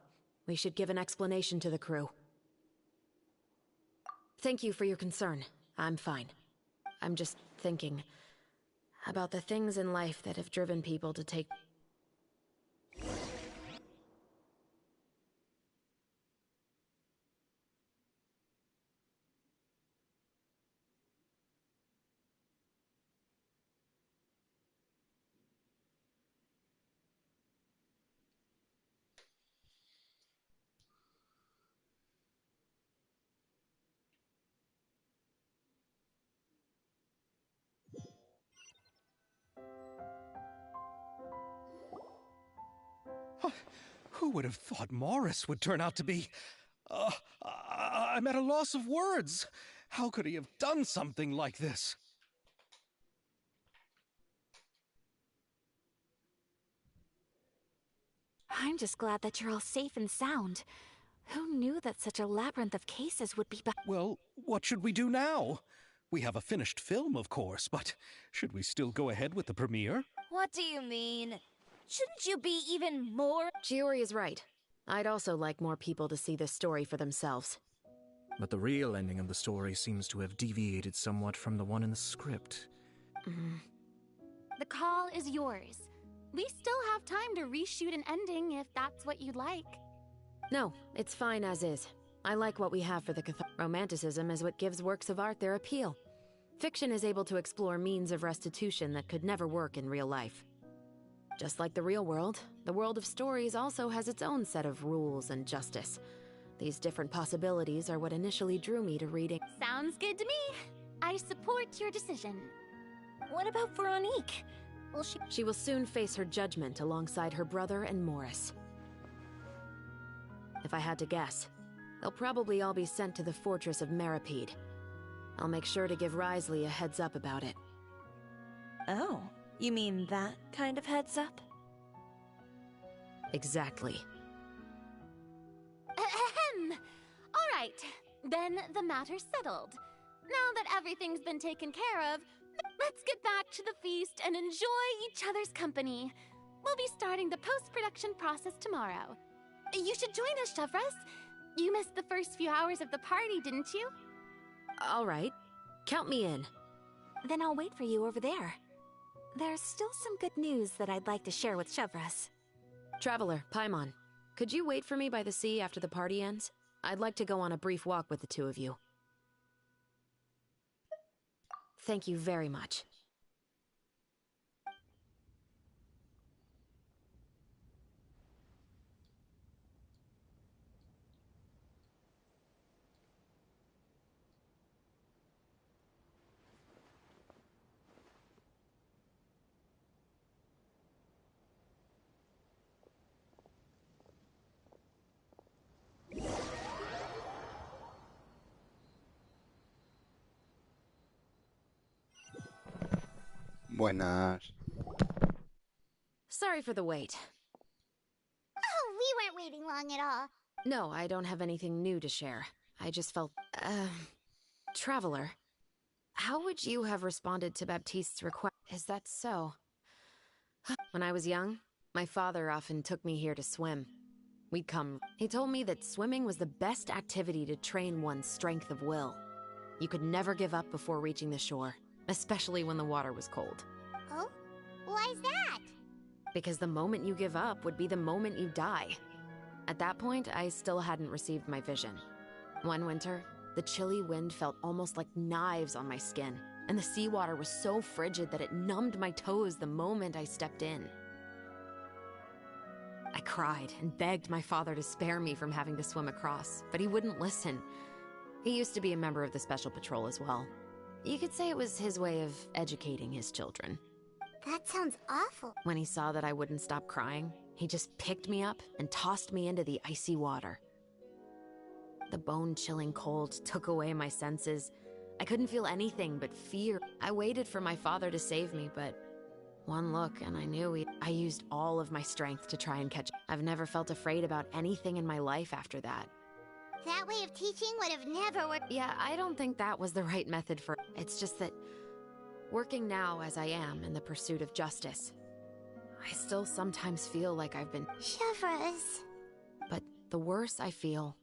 Speaker 5: We should give an explanation to the crew. Thank you for your concern. I'm fine. I'm just thinking about the things in life that have driven people to take...
Speaker 13: Who would have thought Morris would turn out to be... I'm at a loss of words. How could he have done something like this?
Speaker 3: I'm just glad that you're all safe and sound. Who knew that such a labyrinth of cases would be
Speaker 13: Well, what should we do now? We have a finished film, of course, but should we still go ahead with the premiere?
Speaker 12: What do you mean? Shouldn't you be even more...
Speaker 5: Chiori is right. I'd also like more people to see this story for themselves.
Speaker 15: But the real ending of the story seems to have deviated somewhat from the one in the script.
Speaker 2: The call is yours. We still have time to reshoot an ending if that's what you'd like.
Speaker 5: No, it's fine as is. I like what we have for the romanticism is what gives works of art their appeal. Fiction is able to explore means of restitution that could never work in real life. Just like the real world, the world of stories also has its own set of rules and justice. These different possibilities are what initially drew me to reading.
Speaker 2: Sounds good to me. I support your decision.
Speaker 14: What about Veronique? Will she...
Speaker 5: She will soon face her judgment alongside her brother and Morris. If I had to guess, they'll probably all be sent to the fortress of Meripede. I'll make sure to give Risley a heads up about it.
Speaker 12: Oh, you mean that kind of heads up?
Speaker 5: Exactly.
Speaker 2: Ahem. All right, then the matter's settled. Now that everything's been taken care of, let's get back to the feast and enjoy each other's company. We'll be starting the post-production process tomorrow. You should join us, Shavras. You missed the first few hours of the party, didn't you?
Speaker 5: All right. Count me in.
Speaker 3: Then I'll wait for you over there. There's still some good news that I'd like to share with Shavras.
Speaker 5: Traveler, Paimon, could you wait for me by the sea after the party ends? I'd like to go on a brief walk with the two of you. Thank you very much.
Speaker 10: Buenas.
Speaker 5: Sorry for the wait.
Speaker 9: Oh, we weren't waiting long at all.
Speaker 5: No, I don't have anything new to share. I just felt, Traveler, how would you have responded to Baptiste's request? Is that so? When I was young, my father often took me here to swim. We'd come. He told me that swimming was the best activity to train one's strength of will. You could never give up before reaching the shore, especially when the water was cold.
Speaker 9: Oh? Why's that?
Speaker 5: Because the moment you give up would be the moment you die. At that point, I still hadn't received my vision. One winter, the chilly wind felt almost like knives on my skin, and the seawater was so frigid that it numbed my toes the moment I stepped in. I cried and begged my father to spare me from having to swim across, but he wouldn't listen. He used to be a member of the Special Patrol as well. You could say it was his way of educating his children.
Speaker 9: That sounds awful.
Speaker 5: When he saw that I wouldn't stop crying, he just picked me up and tossed me into the icy water. The bone-chilling cold took away my senses. I couldn't feel anything but fear. I waited for my father to save me, but one look and I knew I used all of my strength to try and catch. I've never felt afraid about anything in my life after that.
Speaker 9: That way of teaching would have never worked.
Speaker 5: Yeah, I don't think that was the right method for... It's just that, working now as I am in the pursuit of justice, I still sometimes feel like I've been...
Speaker 9: Chevres.
Speaker 5: But the worse I feel,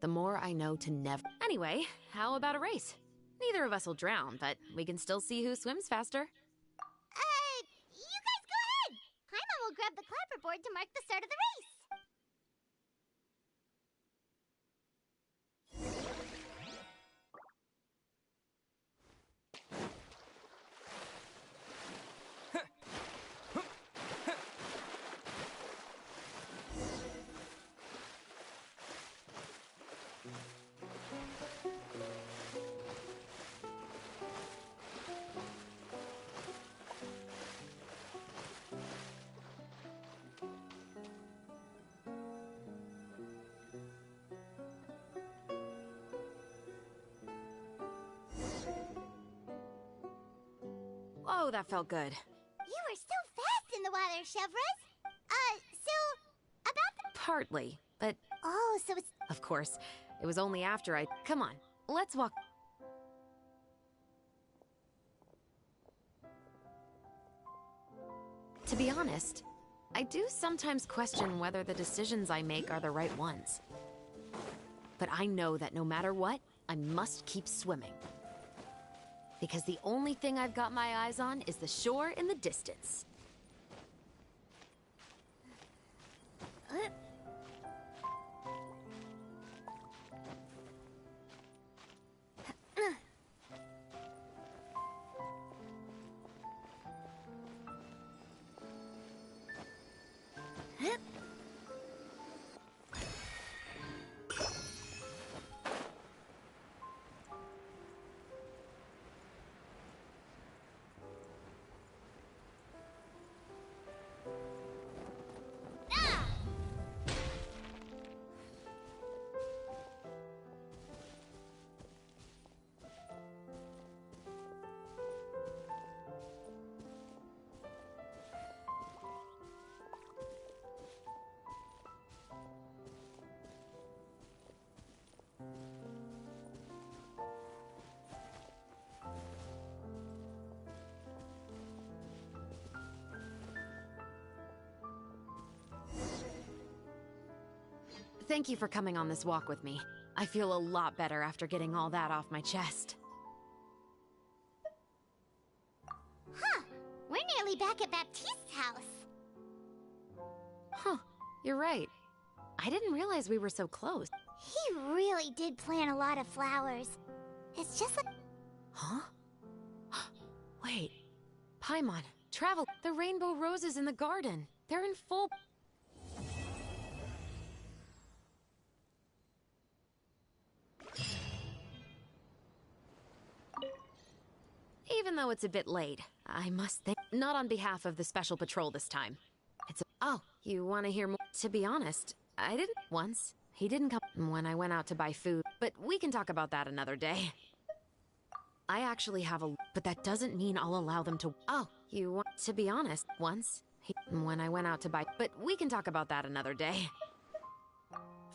Speaker 5: the more I know to never... Anyway, how about a race? Neither of us will drown, but we can still see who swims faster.
Speaker 9: You guys go ahead! Paimon will grab the clapperboard to mark the start of the race.
Speaker 5: Oh, that felt good.
Speaker 9: You were so fast in the water, Chevres. So, about the...
Speaker 5: Partly, but...
Speaker 9: Oh, so it's...
Speaker 5: Of course, it was only after I... Come on, let's walk... To be honest, I do sometimes question whether the decisions I make are the right ones. But I know that no matter what, I must keep swimming. Because the only thing I've got my eyes on is the shore in the distance. Thank you for coming on this walk with me. I feel a lot better after getting all that off my chest.
Speaker 9: Huh. We're nearly back at Baptiste's house.
Speaker 5: Huh. You're right. I didn't realize we were so close.
Speaker 9: He really did plant a lot of flowers. It's just like...
Speaker 5: Huh? Wait. Paimon, travel. The rainbow roses in the garden. They're in full... Even though it's a bit late, I must think... Not on behalf of the Special Patrol this time. It's a... Oh, you want to hear more? To be honest, I didn't... Once. He didn't come when I went out to buy food, but we can talk about that another day. I actually have a... But that doesn't mean I'll allow them to... Oh, you want... To be honest, once. When I went out to buy... But we can talk about that another day.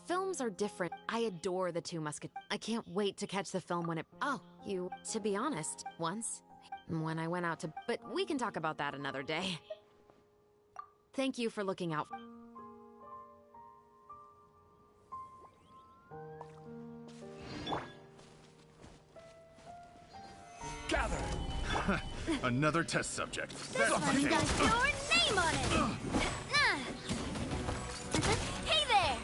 Speaker 5: Films are different. I adore The Two Musketeers. I can't wait to catch the film when it... Oh, you... To be honest, once. When I went out to... But we can talk about that another day. Thank you for looking out.
Speaker 1: Gather!
Speaker 18: Another test subject.
Speaker 8: This one got your name on it! Hey there!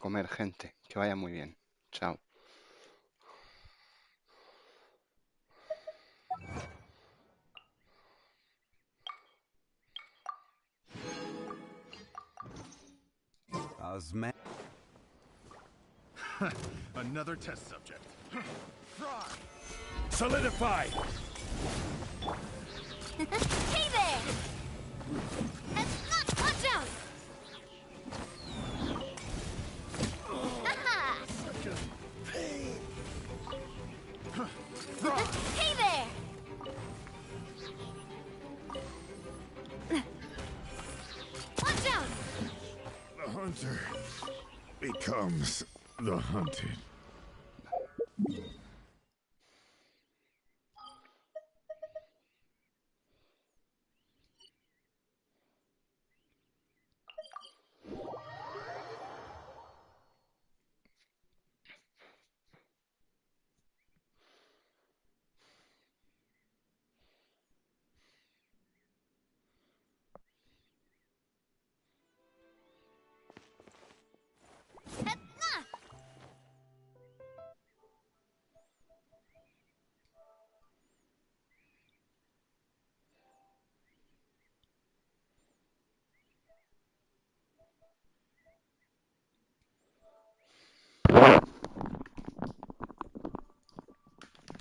Speaker 10: comer, gente. Que vaya muy bien. Chao.
Speaker 18: Another test subject. Fry!
Speaker 1: Solidify!
Speaker 8: Hey there! Watch out! Aha!
Speaker 18: Such a pain.
Speaker 8: Hey there! Watch out!
Speaker 18: The hunter becomes the hunted.